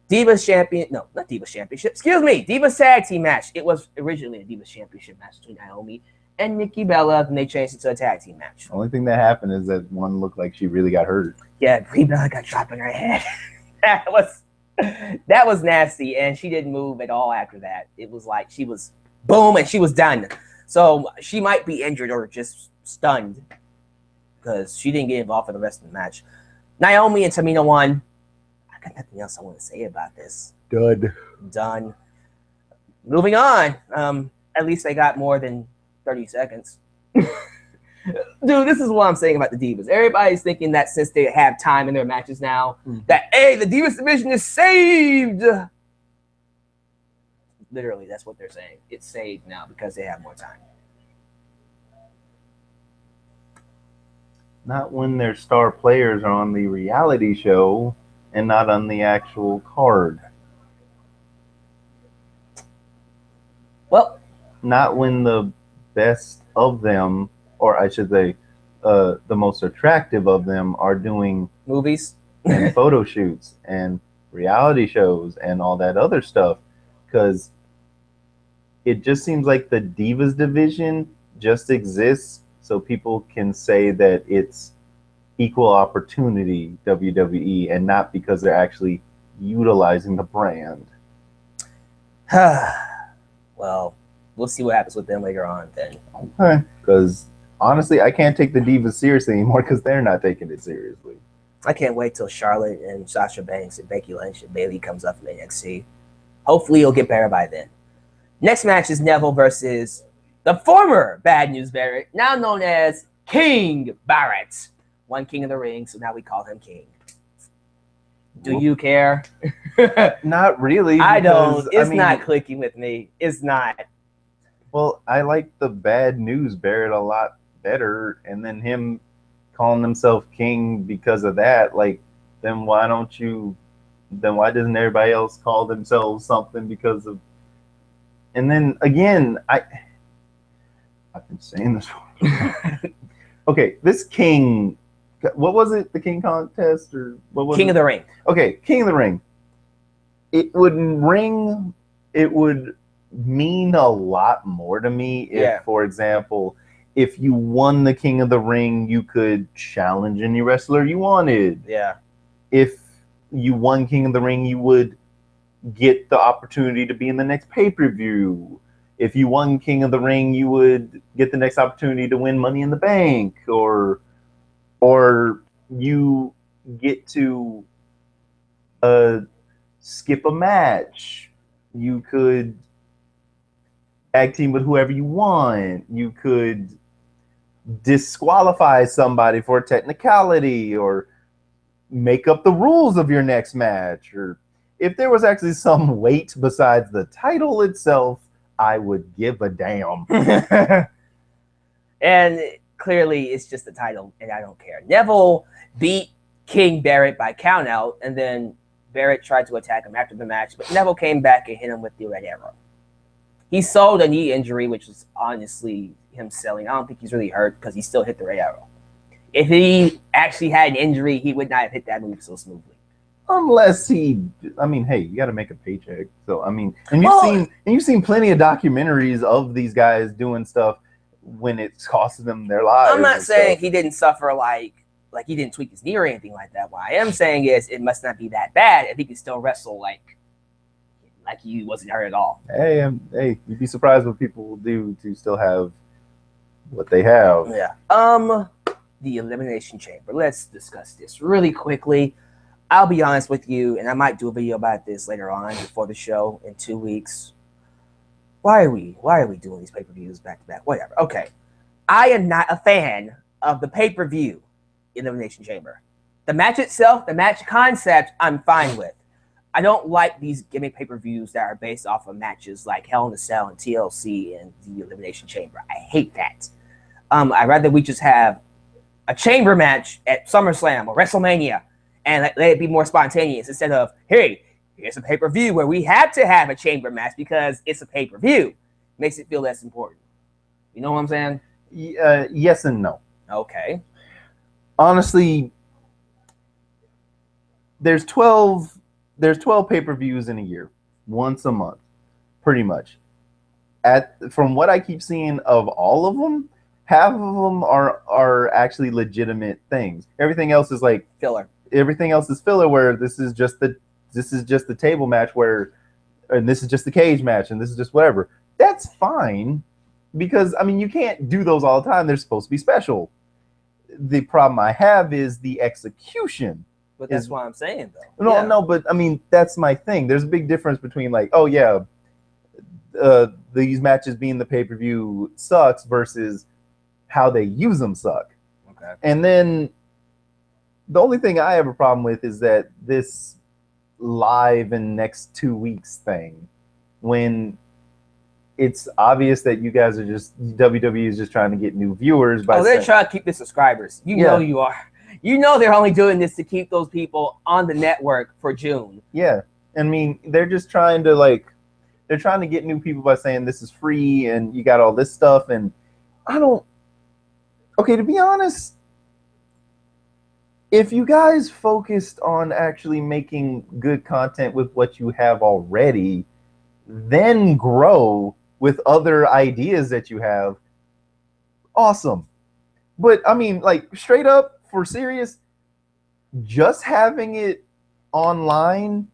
Divas Champion. No, not Divas Championship. Excuse me. Divas Tag Team Match. It was originally a Divas Championship match between Naomi and Nikki Bella, and they changed it to a tag team match. The only thing that happened is that one looked like she really got hurt. Yeah, Brie Bella got dropped in her head. that was nasty, and she didn't move at all after that. It was like she was boom, and she was done. So she might be injured or just stunned because she didn't get involved for the rest of the match. Naomi and Tamina won. I got nothing else I want to say about this. Done. Moving on. At least they got more than 30 seconds. Dude, this is what I'm saying about the Divas. Everybody's thinking that since they have time in their matches now, that, hey, the Divas division is saved. Literally, that's what they're saying. It's saved now because they have more time. Not when their star players are on the reality show and not on the actual card. Well, not when the best of them, or I should say, the most attractive of them are doing movies and photo shoots and reality shows and all that other stuff, because it just seems like the Divas division just exists so people can say that it's equal opportunity WWE and not because they're actually utilizing the brand. Well, we'll see what happens with them later on then. Okay. Because honestly, I can't take the Divas seriously anymore because they're not taking it seriously. I can't wait till Charlotte and Sasha Banks and Becky Lynch and Bayley comes up from NXT. Hopefully it'll get better by then. Next match is Neville versus the former Bad News Barrett, now known as King Barrett. One king of the ring, so now we call him King. Do you care? Not really. I don't. It's not clicking with me. It's not. Well, I like the Bad News Barrett a lot better, and then him calling himself King because of that. Like, then why doesn't everybody else call themselves something because of? And then again, I've been saying this. Okay, this King. What was it? The King contest or what was King it? of the Ring. Okay, King of the Ring. It would mean a lot more to me if, for example, if you won the King of the Ring, you could challenge any wrestler you wanted. Yeah. If you won King of the Ring, you would get the opportunity to be in the next pay-per-view. If you won King of the Ring, you would get the next opportunity to win Money in the Bank, or you get to skip a match. You could tag team with whoever you want. You could disqualify somebody for a technicality, or make up the rules of your next match. Or if there was actually some weight besides the title itself, I would give a damn. And clearly, it's just the title, and I don't care. Neville beat King Barrett by countout, and then Barrett tried to attack him after the match, but Neville came back and hit him with the red arrow. He sold a knee injury, which was honestly him selling. I don't think he's really hurt because he still hit the red arrow. If he actually had an injury, he would not have hit that move so smoothly. Unless hey, you got to make a paycheck. So and you've seen plenty of documentaries of these guys doing stuff when it's costing them their lives. I'm not saying he didn't suffer like he didn't tweak his knee or anything like that. What I am saying is it must not be that bad if he can still wrestle like he wasn't hurt at all. Hey, you'd be surprised what people will do to still have what they have. Yeah. The Elimination Chamber. Let's discuss this really quickly. I'll be honest with you, and I might do a video about this later on before the show in 2 weeks. Why are we doing these pay-per-views back to back? Whatever. Okay. I am not a fan of the pay-per-view Elimination Chamber. The match itself, the match concept, I'm fine with. I don't like these gimmick pay-per-views that are based off of matches like Hell in a Cell and TLC and the Elimination Chamber. I hate that. I'd rather we just have a chamber match at SummerSlam or WrestleMania and let it be more spontaneous instead of, hey, here's a pay-per-view where we have to have a chamber match because it's a pay-per-view. Makes it feel less important. You know what I'm saying? Yes and no. Okay. Honestly, there's 12 pay-per-views in a year, once a month, pretty much. From what I keep seeing of all of them, half of them are actually legitimate things. Everything else is like filler. Everything else is filler, where this is just the table match, and this is just the cage match, and this is just whatever. That's fine, because you can't do those all the time. They're supposed to be special. The problem I have is the execution. But that's what I'm saying, though. No, but that's my thing. There's a big difference between these matches being the pay-per-view sucks versus how they use them suck. Okay. And then the only thing I have a problem with is that this live in next 2 weeks thing, when it's obvious that you guys are WWE is just trying to get new viewers. They're trying to keep the subscribers. You know you are. You know they're only doing this to keep those people on the network for June. Yeah. They're just trying to they're trying to get new people by saying this is free and you got all this stuff. And to be honest, if you guys focused on actually making good content with what you have already, then grow with other ideas that you have, awesome. But straight up, for serious, just having it online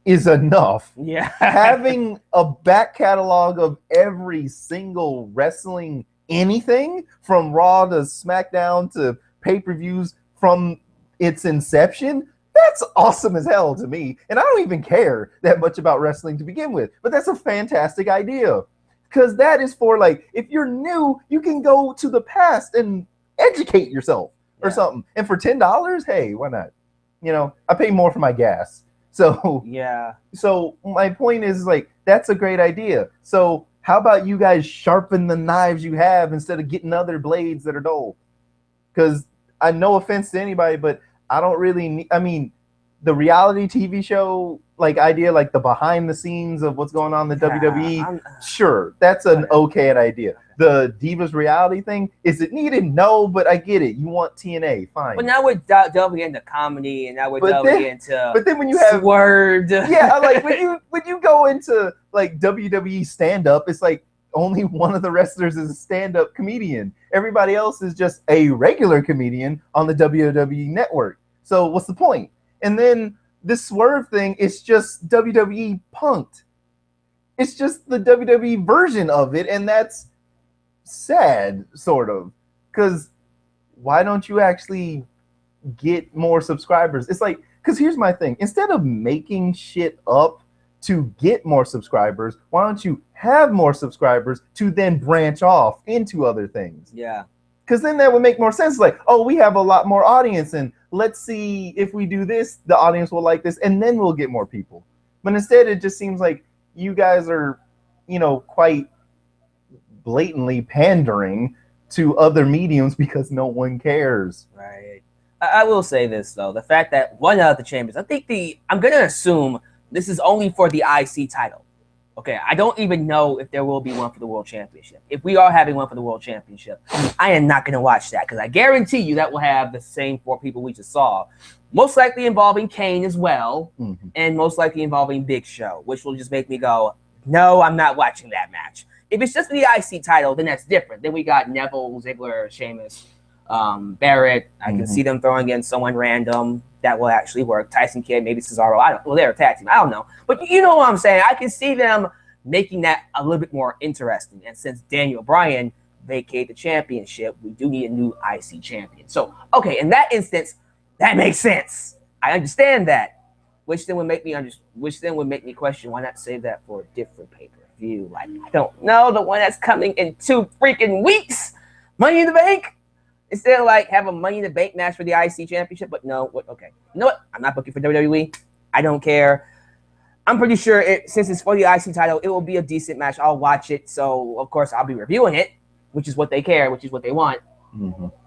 is enough. Yeah. Having a back catalog of every single wrestling anything from Raw to SmackDown to pay-per-views from its inception, that's awesome as hell to me. And I don't even care that much about wrestling to begin with, but that's a fantastic idea. Because that is for if you're new, you can go to the past and educate yourself or something. And for $10, hey, why not? I pay more for my gas. So yeah. So my point is that's a great idea. So how about you guys sharpen the knives you have instead of getting other blades that are dull? Because no offense to anybody, but I don't really need, the reality TV show idea, the behind the scenes of what's going on in the WWE, sure, that's an okay idea. The Divas reality thing, is it needed? No, but I get it. You want TNA, fine. But now we're delving into comedy, and now we're delving into. But then when you have word, when you go into WWE stand up, it's only one of the wrestlers is a stand up comedian. Everybody else is just a regular comedian on the WWE network. So what's the point? And then this Swerve thing, it's just WWE punked. It's just the WWE version of it, and that's sad, sort of. Because why don't you actually get more subscribers? It's because here's my thing. Instead of making shit up to get more subscribers? Why don't you have more subscribers to then branch off into other things? Yeah. Because then that would make more sense. Like, oh, we have a lot more audience, and let's see if we do this, the audience will like this, and then we'll get more people. But instead, it just seems like you guys are, quite blatantly pandering to other mediums because no one cares. Right. I will say this, though. The fact that one out of the chambers, I'm going to assume this is only for the IC title. Okay, I don't even know if there will be one for the World Championship. If we are having one for the World Championship, I am not going to watch that because I guarantee you that will have the same 4 people we just saw. Most likely involving Kane as well, and most likely involving Big Show, which will just make me go, no, I'm not watching that match. If it's just for the IC title, then that's different. Then we got Neville, Ziggler, Sheamus, Barrett. I can see them throwing in someone random. That will actually work. Tyson Kidd, maybe Cesaro. They're a tag team. I don't know. But you know what I'm saying. I can see them making that a little bit more interesting. And since Daniel Bryan vacated the championship, we do need a new IC champion. So, okay, in that instance, that makes sense. I understand that. Which then would make me question, why not save that for a different pay-per-view? Like, I don't know, the one that's coming in 2 freaking weeks. Money in the Bank? Instead of have a Money in the Bank match for the IC championship, but no, okay. You know what? I'm not booking for WWE. I don't care. I'm pretty sure since it's for the IC title, it will be a decent match. I'll watch it. So, of course, I'll be reviewing it, which is what they care, which is what they want.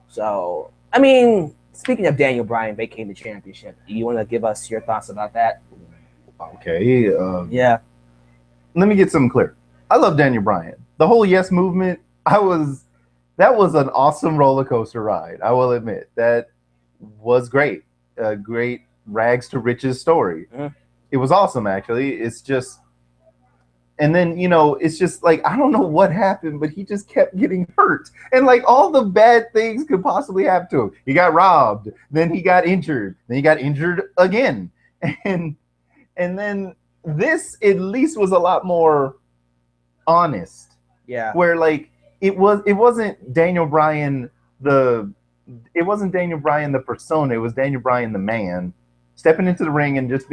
So, I mean, speaking of Daniel Bryan vacating the championship, do you want to give us your thoughts about that? Okay. Yeah. Let me get something clear. I love Daniel Bryan. The whole Yes movement, that was an awesome roller coaster ride. I will admit that was great. A great rags to riches story. It was awesome, actually. It's just, and then it's just like I don't know what happened, but he just kept getting hurt, and all the bad things could possibly happen to him. He got robbed, then he got injured, then he got injured again, and then this at least was a lot more honest. Yeah. Where it wasn't Daniel Bryan the persona. It was Daniel Bryan the man stepping into the ring and just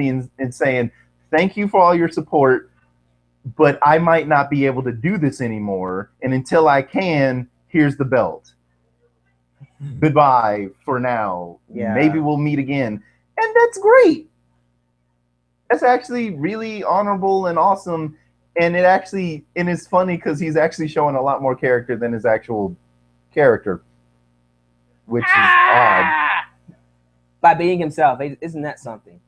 saying, thank you for all your support, but I might not be able to do this anymore. And until I can, here's the belt. Goodbye for now. Yeah. Maybe we'll meet again. And that's great. That's actually really honorable and awesome. And it's funny because he's actually showing a lot more character than his actual character, which is odd. By being himself, isn't that something?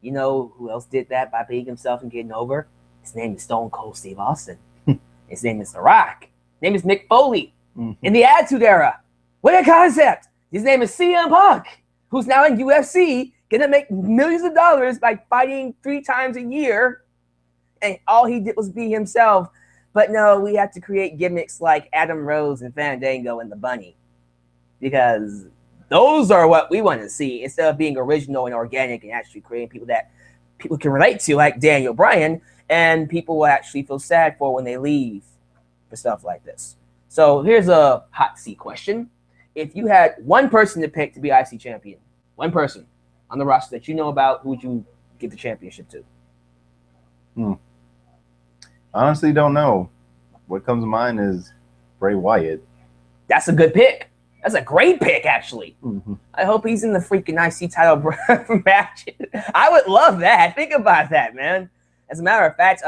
You know who else did that by being himself and getting over? His name is Stone Cold Steve Austin. His name is The Rock. His name is Mick Foley. In the Attitude Era. What a concept! His name is CM Punk, who's now in UFC, gonna make millions of dollars by fighting 3 times a year. And all he did was be himself. But no, we have to create gimmicks like Adam Rose and Fandango and the Bunny. Because those are what we want to see instead of being original and organic and actually creating people that people can relate to, like Daniel Bryan, and people will actually feel sad for when they leave for stuff like this. So here's a hot seat question. If you had one person to pick to be IC champion, one person on the roster that you know about, who would you give the championship to? Honestly, don't know. What comes to mind is Bray Wyatt. That's a good pick. That's a great pick, actually. I hope he's in the freaking IC title match. I would love that. Think about that, man. As a matter of fact,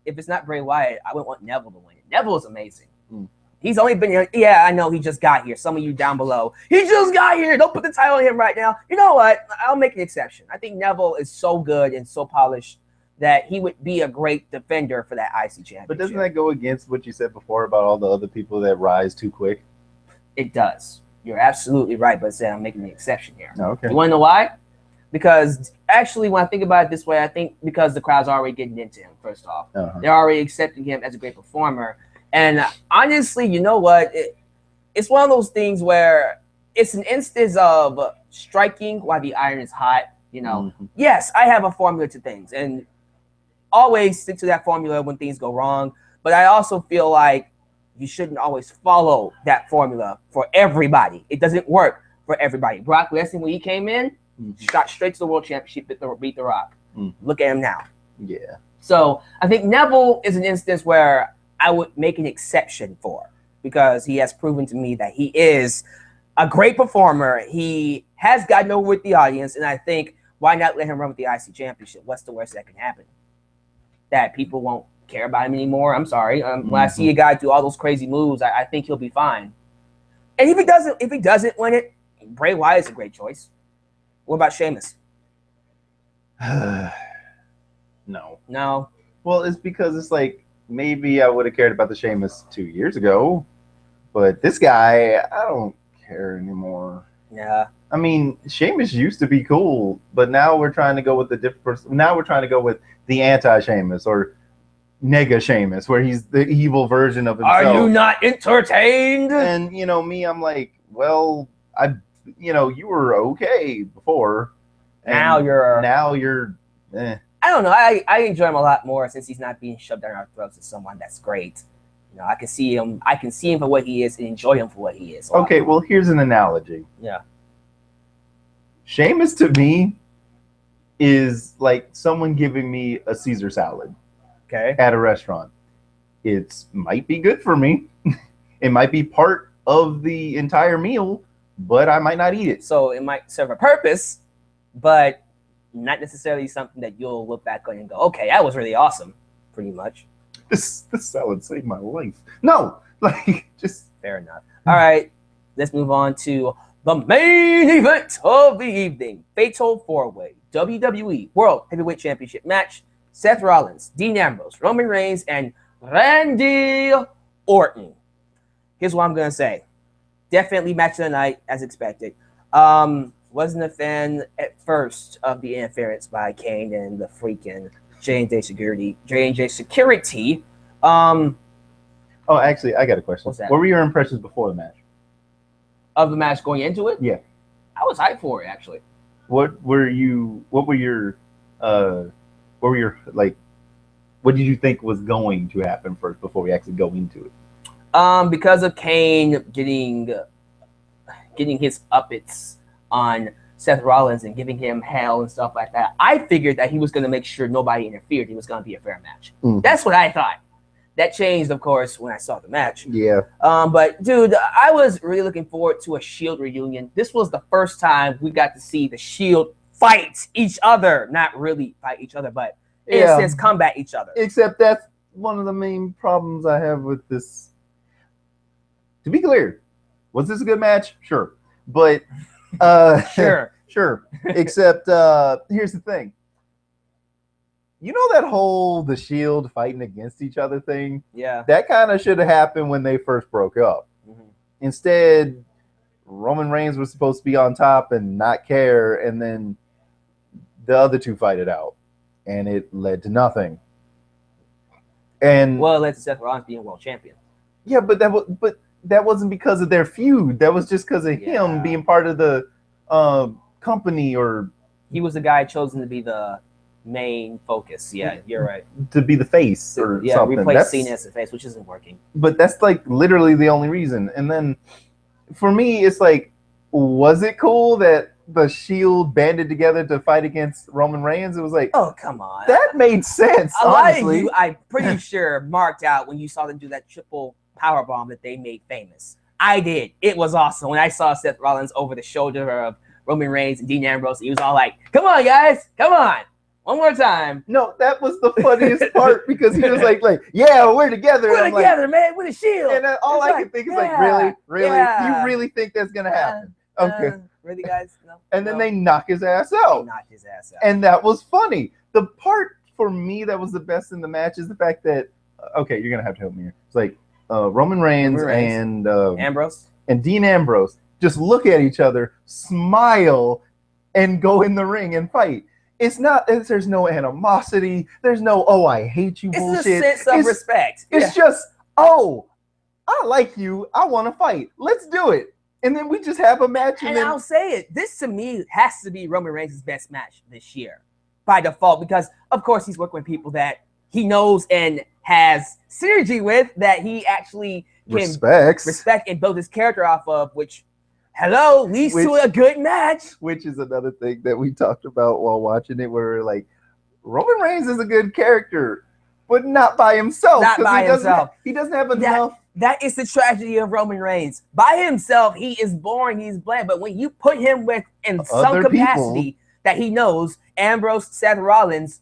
if it's not Bray Wyatt, I would want Neville to win it. Neville is amazing. He's only been here. Yeah, I know he just got here. Some of you down below, he just got here. Don't put the title on him right now. You know what? I'll make an exception. I think Neville is so good and so polished that he would be a great defender for that IC championship. But doesn't that go against what you said before about all the other people that rise too quick? It does. You're absolutely right, but I'm making the exception here. Okay. You want to know why? Because actually, when I think about it this way, I think because the crowd's already getting into him, first off. They're already accepting him as a great performer. And honestly, you know what? It's one of those things where it's an instance of striking while the iron is hot. Yes, I have a formula to things, and always stick to that formula when things go wrong. But I also feel like you shouldn't always follow that formula for everybody. It doesn't work for everybody. Brock Lesnar, when he came in, shot straight to the World Championship, beat the Rock. Look at him now. Yeah. So I think Neville is an instance where I would make an exception for, because he has proven to me that he is a great performer. He has gotten over with the audience, and I think why not let him run with the IC Championship? What's the worst that can happen? That people won't care about him anymore. I'm sorry. When I see a guy do all those crazy moves, I think he'll be fine. And if he doesn't win it, Bray Wyatt is a great choice. What about Sheamus? No. Well, it's because it's like maybe I would have cared about the Sheamus 2 years ago, but this guy, I don't care anymore. Yeah. I mean, Sheamus used to be cool, but now we're trying to go with the different person. Now we're trying to go with the anti-Sheamus or Nega Sheamus, where he's the evil version of himself. Are you not entertained? And me, I'm like, well, you were okay before. Now you're. Eh. I don't know. I enjoy him a lot more since he's not being shoved down our throats as someone that's great. I can see him. I can see him for what he is and enjoy him for what he is. Okay, well, here's an analogy. Yeah. Sheamus to me is like someone giving me a Caesar salad. Okay. At a restaurant. It might be good for me. It might be part of the entire meal, but I might not eat it. So it might serve a purpose, but not necessarily something that you'll look back on and go, okay, that was really awesome, pretty much. This salad saved my life. No, just fair enough. All right, let's move on to the main event of the evening. Fatal 4-Way WWE World Heavyweight Championship match. Seth Rollins, Dean Ambrose, Roman Reigns, and Randy Orton. Here's what I'm going to say. Definitely match of the night, as expected. Wasn't a fan at first of the interference by Kane and the freaking J&J Security. Oh, actually, I got a question. What's that? What were your impressions before the match? Of the match going into it? Yeah. I was hyped for it, actually. What were your what did you think was going to happen first before we actually go into it? Because of Kane getting his uppets on Seth Rollins and giving him hell and stuff like that, I figured that he was going to make sure nobody interfered. He was going to be a fair match. That's what I thought. That changed, of course, when I saw the match. Yeah. But, dude, I was really looking forward to a Shield reunion. This was the first time we got to see the Shield fight each other. Not really fight each other, but in a sense, combat each other. Except that's one of the main problems I have with this. To be clear, was this a good match? Sure. But sure. Except here's the thing. You know that whole the Shield fighting against each other thing? Yeah. That kind of should have happened when they first broke up. Instead, Roman Reigns was supposed to be on top and not care, and then the other two fight it out, and it led to nothing. And well, it led to Seth Rollins being world champion. Yeah, but that wasn't because of their feud. That was just because of him being part of the company, or he was the guy chosen to be the main focus. Yeah, you're right. To be the face or something. Replace Cena as the face, which isn't working. But that's like literally the only reason. And then for me, it's like, was it cool that the Shield banded together to fight against Roman Reigns? It was like, oh, come on. That made sense, honestly. You, I'm pretty sure, marked out when you saw them do that triple powerbomb that they made famous. I did. It was awesome. When I saw Seth Rollins over the shoulder of Roman Reigns and Dean Ambrose, he was all like, come on, guys. Come on. One more time. No, that was the funniest part because he was like, yeah, we're together. We're together, man. We're the Shield. And all I could think is like, really? Yeah. You really think that's going to happen? Okay. Really, guys? No. And then they knock his ass out. They knocked his ass out. And that was funny. The part for me that was the best in the match is the fact that, okay, you're going to have to help me here. It's like Roman Reigns and Ambrose and Dean Ambrose just look at each other, smile, and go in the ring and fight. It's not, there's no animosity. There's no, oh, I hate you bullshit. It's a sense of respect. It's just, oh, I like you. I want to fight. Let's do it. And then we just have a match. And I'll say it. This, to me, has to be Roman Reigns' best match this year by default because, of course, he's working with people that he knows and has synergy with, that he actually can respect and build his character off of, which leads to a good match. Which is another thing that we talked about while watching it, where we're like, Roman Reigns is a good character, but not by himself. Not by himself. He doesn't have enough. That is the tragedy of Roman Reigns. By himself, he is boring, he's bland. But when you put him with in some capacity that he knows, Ambrose, Seth Rollins,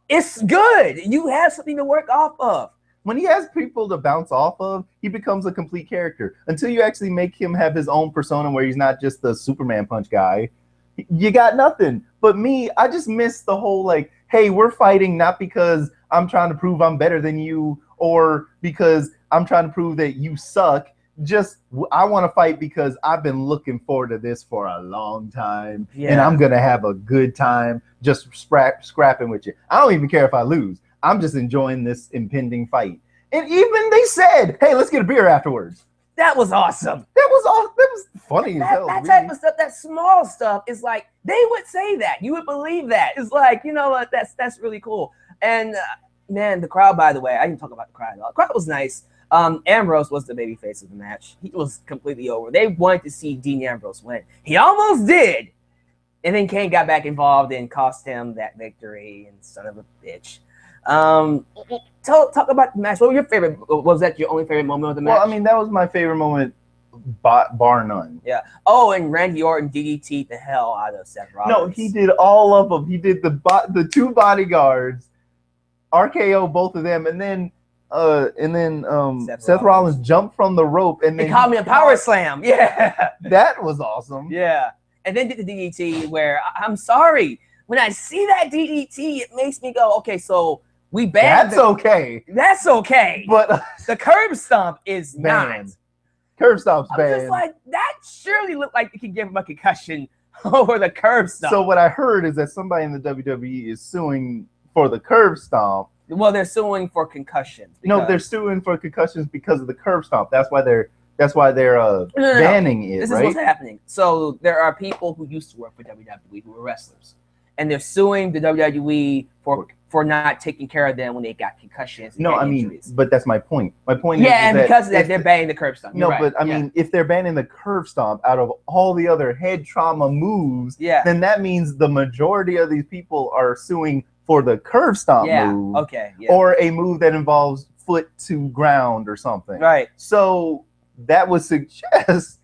it's good. You have something to work off of. When he has people to bounce off of, he becomes a complete character. Until you actually make him have his own persona where he's not just the Superman punch guy, you got nothing. But me, I just miss the whole like, hey, we're fighting not because I'm trying to prove I'm better than you or because I'm trying to prove that you suck. Just I want to fight because I've been looking forward to this for a long time, and I'm gonna have a good time just scrapping with you. I don't even care if I lose. I'm just enjoying this impending fight. And even they said, "Hey, let's get a beer afterwards." That was awesome. That was funny. That type of stuff, that small stuff, is like they would say that. You would believe that. It's like, you know what? That's really cool. And man, the crowd. By the way, I didn't talk about the crowd. The crowd was nice. Ambrose was the babyface of the match. He was completely over. They wanted to see Dean Ambrose win. He almost did. And then Kane got back involved and cost him that victory, and son of a bitch. Talk about the match. What was your favorite? Was that your only favorite moment of the match? Well, I mean, that was my favorite moment, bar none. Yeah. Oh, and Randy Orton DDT'd the hell out of Seth Rollins. No, he did all of them. He did the two bodyguards, RKO both of them, and then Seth Rollins jumped from the rope and then they called me a power slam. Yeah, that was awesome. Yeah, and then did the DDT where I'm sorry, when I see that DDT, it makes me go, okay, so we banned. That's okay. That's okay. But the curb stomp is not. Curb stomp's banned. I'm just like, that surely looked like it could give him a concussion over the curb stomp. So what I heard is that somebody in the WWE is suing for the curb stomp. Well, they're suing for concussions. No, they're suing for concussions because of the curb stomp. That's why they're banning it. This is what's happening. So there are people who used to work for WWE who were wrestlers, and they're suing the WWE for not taking care of them when they got concussions. No, I mean, injuries. But that's my point. My point is and because of that, they're banning the curb stomp. But I mean, if they're banning the curb stomp out of all the other head trauma moves, then that means the majority of these people are suing for the curb stomp move, or a move that involves foot to ground or something. Right. So that would suggest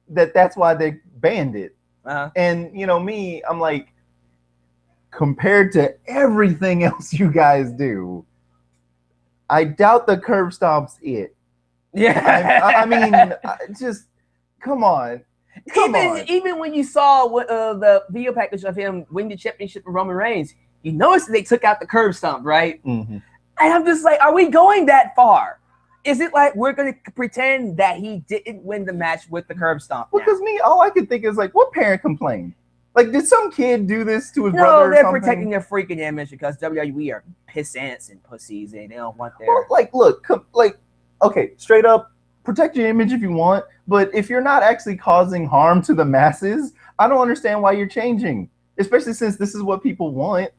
that that's why they banned it. And you know me, I'm like, compared to everything else you guys do, I doubt the curb stomp's it. Yeah. I mean, just come on. Even when you saw the video package of him winning the championship for Roman Reigns, you noticed that they took out the curb stomp, right? Mm-hmm. And I'm just like, are we going that far? Is it like we're going to pretend that he didn't win the match with the curb stomp? Because me, all I could think is like, what parent complained? Like, did some kid do this to his brother? No, they're protecting their freaking image because WWE are pissants and pussies and they don't want their... Well, like, look, okay, straight up, protect your image if you want, but if you're not actually causing harm to the masses, I don't understand why you're changing, especially since this is what people want.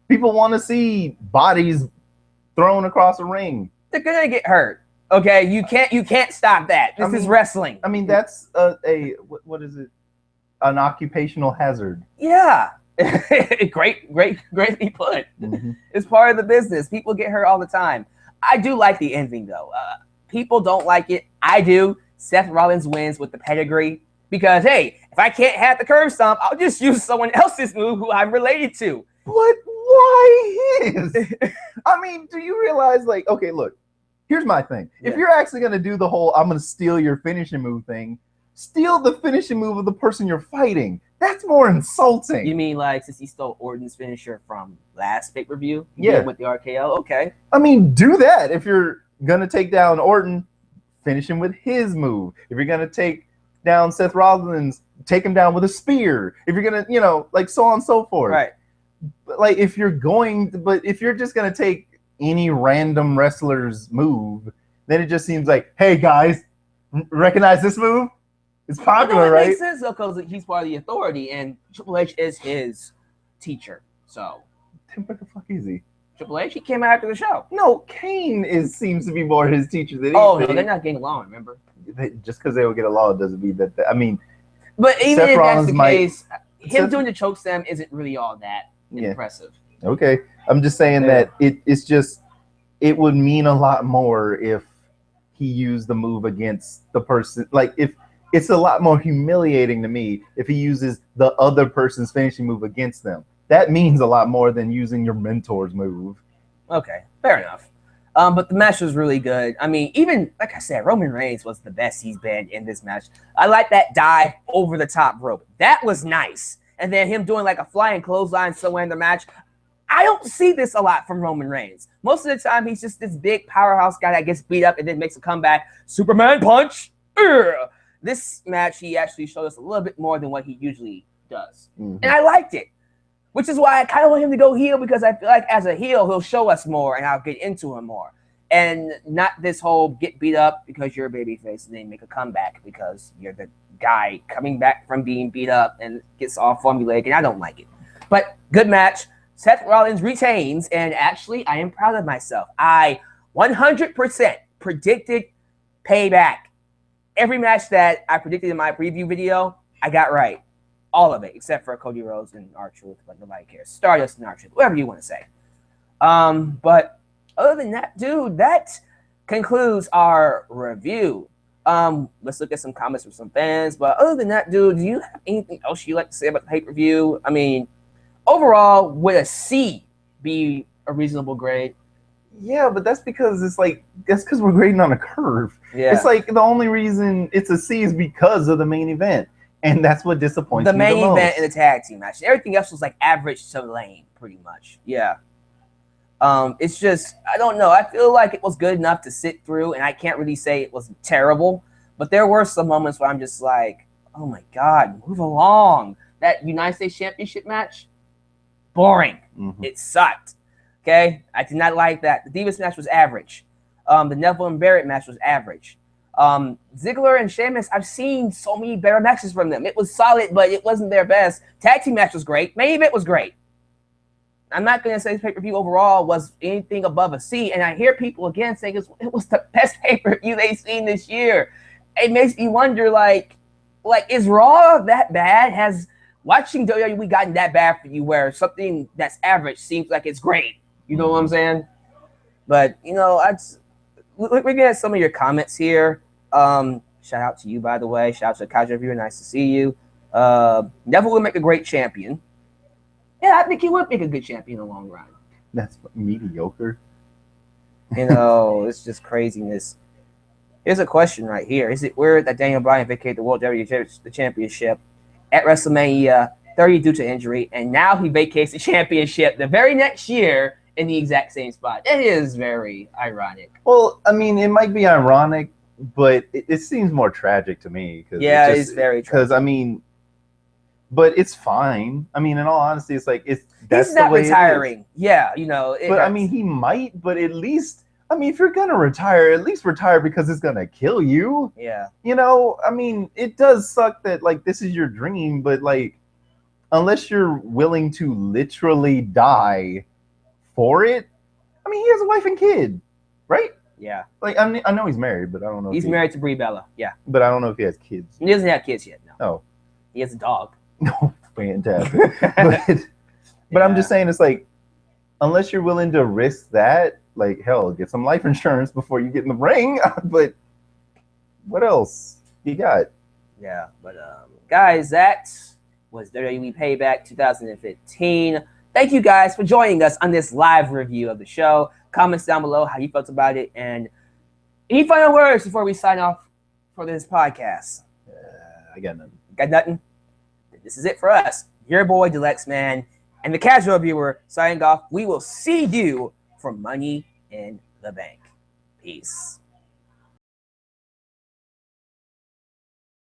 People want to see bodies thrown across a ring. They're gonna get hurt. Okay, you can't stop that. This is wrestling. I mean, that's what is it? An occupational hazard. Yeah. greatly put. Mm-hmm. It's part of the business. People get hurt all the time. I do like the ending though. People don't like it. I do. Seth Rollins wins with the pedigree because hey, if I can't have the curb stomp, I'll just use someone else's move who I'm related to. But why his? I mean, do you realize, like, okay, look, here's my thing. Yeah. If you're actually going to do the whole, I'm going to steal your finishing move thing, steal the finishing move of the person you're fighting. That's more insulting. You mean like since he stole Orton's finisher from last pay-per-view? Yeah. With the RKO? Okay. I mean, do that. If you're going to take down Orton, finish him with his move. If you're going to take down Seth Rollins, take him down with a spear. If you're going to, like so on and so forth. Right. But like if you're just going to take any random wrestler's move, then it just seems like, hey guys, recognize this move? It's popular, right? It makes sense though, because he's part of the authority, and Triple H is his teacher. So, what the fuck is he? Triple H, he came out after the show. No, Kane seems to be more his teacher than anything. Oh no, they're not getting along. Remember? Just because they will get along doesn't mean that. I mean, but even if that's the case, him doing the chokeslam isn't really all that impressive. Okay, I'm just saying that it would mean a lot more if he used the move against the person. Like, if it's a lot more humiliating to me if he uses the other person's finishing move against them. That means a lot more than using your mentor's move. Okay, fair enough. But the match was really good. I mean, even like I said, Roman Reigns was the best he's been in this match. I like that dive over the top rope. That was nice. And then him doing like a flying clothesline somewhere in the match. I don't see this a lot from Roman Reigns. Most of the time, he's just this big powerhouse guy that gets beat up and then makes a comeback. Superman punch. Ugh. This match, he actually showed us a little bit more than what he usually does. And I liked it. Which is why I kind of want him to go heel, because I feel like as a heel, he'll show us more and I'll get into him more. And not this whole get beat up because you're a babyface and then make a comeback because you're the guy coming back from being beat up and gets all formulaic, and I don't like it. But good match. Seth Rollins retains, and actually, I am proud of myself. I 100% predicted Payback. Every match that I predicted in my preview video, I got right. All of it, except for Cody Rhodes and R-Truth, but nobody cares. Stardust and R-Truth, whatever you want to say. But other than that, dude, that concludes our review. Let's look at some comments from some fans. But other than that, dude, do you have anything else you'd like to say about the pay-per-view? I mean, overall, would a C be a reasonable grade? Yeah, but that's because we're grading on a curve. Yeah. It's like the only reason it's a C is because of the main event. And that's what disappoints me the most. The main event and the tag team match. Everything else was like average to lame, pretty much. Yeah. It's just, I don't know. I feel like it was good enough to sit through, and I can't really say it was terrible. But there were some moments where I'm just like, oh my God, move along. That United States Championship match, boring. It sucked. Okay? I did not like that. The Divas match was average. The Neville and Barrett match was average. Ziggler and Sheamus, I've seen so many better matches from them. It was solid, but it wasn't their best. Tag team match was great. Main event was great. I'm not going to say this pay-per-view overall was anything above a C, and I hear people again saying it was the best pay-per-view they've seen this year. It makes me wonder, like, is Raw that bad? Has watching WWE gotten that bad for you where something that's average seems like it's great? You know what I'm saying? But, you know, we're getting at some of your comments here. Shout out to you, by the way. Shout out to the casual reviewer. Nice to see you. Neville will make a great champion. Yeah, I think he would make a good champion in the long run. That's mediocre. You know, it's just craziness. Here's a question right here. Is it weird that Daniel Bryan vacated the World WWE Championship at WrestleMania 30 due to injury, and now he vacates the championship the very next year in the exact same spot? It is very ironic. Well, I mean, it might be ironic, but it seems more tragic to me. Yeah, it's very tragic. Because, I mean, but it's fine. I mean, in all honesty, it's like that's he's not retiring. Yeah, you know. But I mean, he might. But at least, I mean, if you're gonna retire, at least retire because it's gonna kill you. Yeah. You know, I mean, it does suck that like this is your dream, but like, unless you're willing to literally die for it, I mean, he has a wife and kid, right? Yeah. Like I know he's married, but I don't know. He's married to Brie Bella. Yeah. But I don't know if he has kids. He doesn't have kids yet. No. Oh. He has a dog. No, fantastic. But I'm just saying, it's like, unless you're willing to risk that, like, hell, get some life insurance before you get in the ring. But what else you got? Yeah, but guys, that was WWE Payback 2015. Thank you guys for joining us on this live review of the show. Comments down below how you felt about it, and any final words before we sign off for this podcast? I got nothing. Got nothing? This is it for us. Your boy, Deluxe Man, and the casual viewer signing off. We will see you for Money in the Bank. Peace.